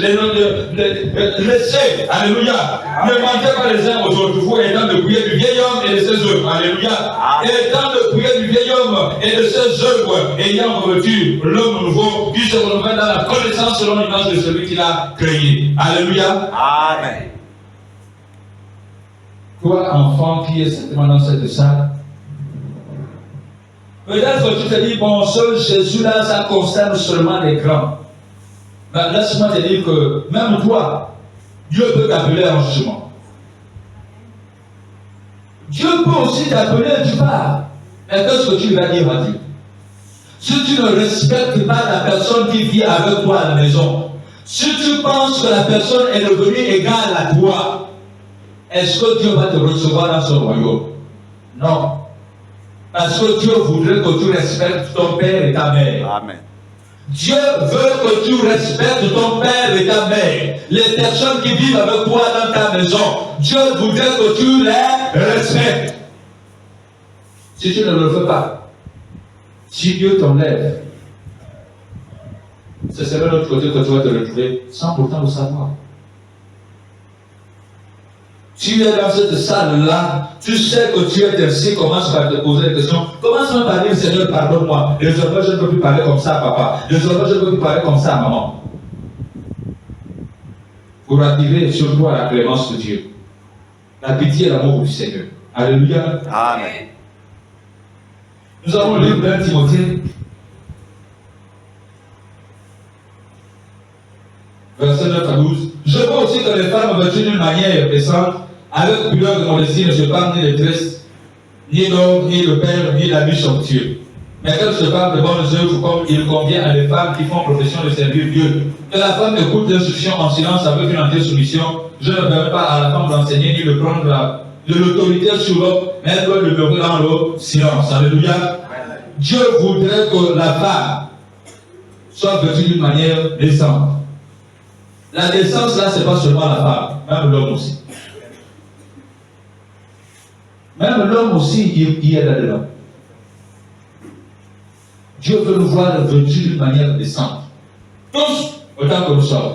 Speaker 5: laissez. Alléluia. Ne mentez pas les uns aux autres, vous étant dépouillés du vieil homme et de ses œuvres. Alléluia. Étant dépouillés du vieil homme et de ses œuvres, ayant revêtu l'homme nouveau qui se renouvelle dans la connaissance selon l'image de celui qui l'a créé. Alléluia.
Speaker 3: Amen.
Speaker 5: Toi, enfant qui est certainement dans cette salle, peut-être que tu te dis, bon, seul Jésus là, ça concerne seulement les grands. Mais laisse-moi te dire que même toi, Dieu peut t'appeler en jugement. Dieu peut aussi t'appeler, tu pars. Mais qu'est-ce que tu vas dire à Dieu? Si tu ne respectes pas la personne qui vit avec toi à la maison, si tu penses que la personne est devenue égale à toi, est-ce que Dieu va te recevoir dans son royaume? Non. Parce que Dieu voudrait que tu respectes ton père et ta mère.
Speaker 3: Amen.
Speaker 5: Dieu veut que tu respectes ton père et ta mère. Les personnes qui vivent avec toi dans ta maison, Dieu voudrait que tu les respectes. Si tu ne le fais pas, si Dieu t'enlève, ce serait de l'autre côté que tu vas te retrouver sans pourtant le savoir. Tu es dans cette salle-là, tu sais que tu es ainsi, commence par te poser des questions. Commence par dire, Seigneur, pardonne-moi. Désormais, je ne peux plus parler comme ça, papa. Désormais, je ne peux plus parler comme ça, maman. Pour attirer sur toi la clémence de Dieu, la pitié et l'amour du Seigneur. Alléluia.
Speaker 3: Amen.
Speaker 5: Nous avons le livre de Timothée, verset 9 à 12. Je veux aussi que les femmes vêtues d'une manière décente, avec pudeur de modestie, ne se parlent ni de tresse, ni d'or, ni de perles, ni d'habits somptueux. Mais qu'elles se parlent de bonnes œuvres comme il convient à des femmes qui font profession de servir Dieu. Que la femme écoute l'instruction en silence avec une entière soumission. Je ne permets pas à la femme d'enseigner ni de prendre de l'autorité sur l'homme, mais elle doit demeurer dans le silence. Alléluia. Dieu voudrait que la femme soit vêtue d'une manière décente. La naissance, là, ce n'est pas seulement la femme, même l'homme aussi. Même l'homme aussi, il est là-dedans. Dieu veut nous voir vêtus d'une manière décente. Tous, autant que nous sommes.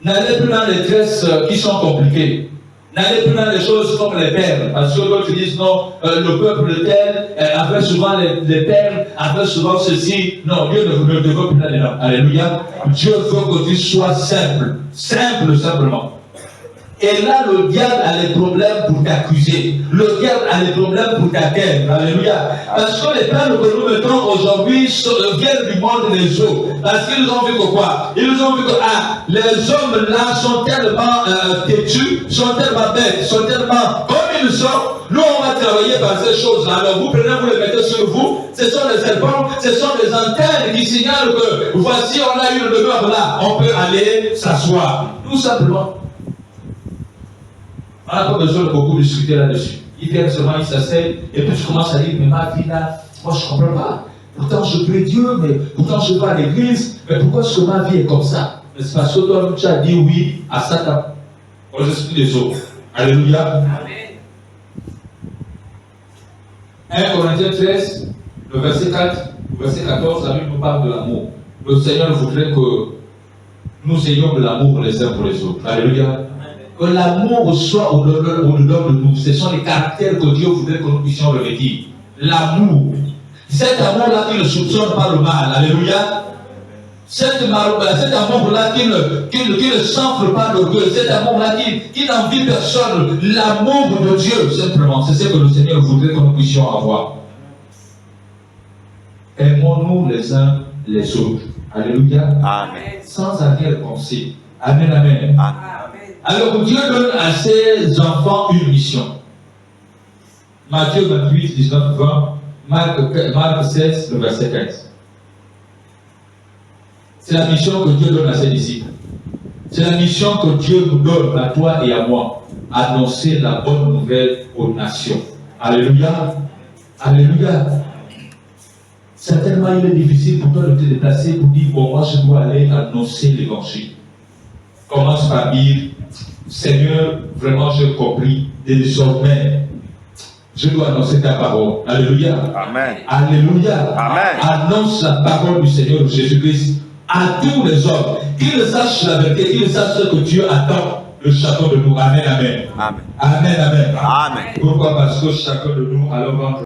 Speaker 5: N'allez plus dans les tresses qui sont compliquées. N'allez plus dans les choses comme les perles. Parce que d'autres disent non, le peuple tel avait souvent les perles, avait souvent ceci. Non, Dieu ne veut plus là-dedans. Alléluia. Dieu veut que tu sois simple. Simple, simplement. Et là, le diable a les problèmes pour t'accuser. Le diable a les problèmes pour t'atteindre. Alléluia. Parce que les perles que nous mettons aujourd'hui viennent du monde des eaux. Parce qu'ils ont vu que quoi? Ils ont vu que les hommes là sont tellement têtus, sont tellement bêtes, sont tellement comme ils sont. Nous, on va travailler par ces choses-là. Alors vous prenez, vous les mettez sur vous. Ce sont des serpents, ce sont des antennes qui signalent que voici, on a eu le demeure là. On peut aller s'asseoir. Tout simplement. On n'a pas besoin de beaucoup discuter là-dessus. Ils viennent seulement, ils s'asseyent, et puis tu commences à dire, mais ma vie là, moi je ne comprends pas. Pourtant je prie Dieu, mais pourtant je vais à l'église, mais pourquoi est-ce que ma vie est comme ça? Mais c'est parce que toi tu as dit oui à Satan, aux esprits des autres. Alléluia. Amen. 1 Corinthiens 13, le verset 4, le verset 14, la Bible nous parle de l'amour. Le Seigneur voudrait que nous ayons de l'amour les uns pour les autres. Alléluia. Que l'amour soit au-delà de nous. Ce sont les caractères que Dieu voudrait que nous puissions revêtir. L'amour. Cet amour-là qui ne soupçonne pas le mal. Alléluia. Cet amour-là qui ne s'enfle pas d'orgueil. Cet amour-là qui n'envie personne. L'amour de Dieu, simplement. C'est ce que le Seigneur voudrait que nous puissions avoir. Aimons-nous les uns les autres. Alléluia.
Speaker 3: Amen.
Speaker 5: Sans arrière-pensée. Amen, amen.
Speaker 3: Amen.
Speaker 5: Alors Dieu donne à ses enfants une mission. Matthieu 28, 19, 20, Marc 16, le verset 15. C'est la mission que Dieu donne à ses disciples. C'est la mission que Dieu nous donne à toi et à moi. Annoncer la bonne nouvelle aux nations. Alléluia. Alléluia. Certainement, il est difficile pour toi de te déplacer pour dire, bon, moi je dois aller annoncer l'évangile. Commence par dire, Seigneur, vraiment j'ai compris, désormais, je dois annoncer ta parole. Alléluia. Amen. Alléluia. Amen. Annonce la parole du Seigneur Jésus-Christ à tous les hommes. Qu'ils sachent la vérité, qu'ils sachent ce que Dieu attend de chacun de nous. Amen, amen. Amen, amen. Amen. Pourquoi? Parce que chacun de nous, alors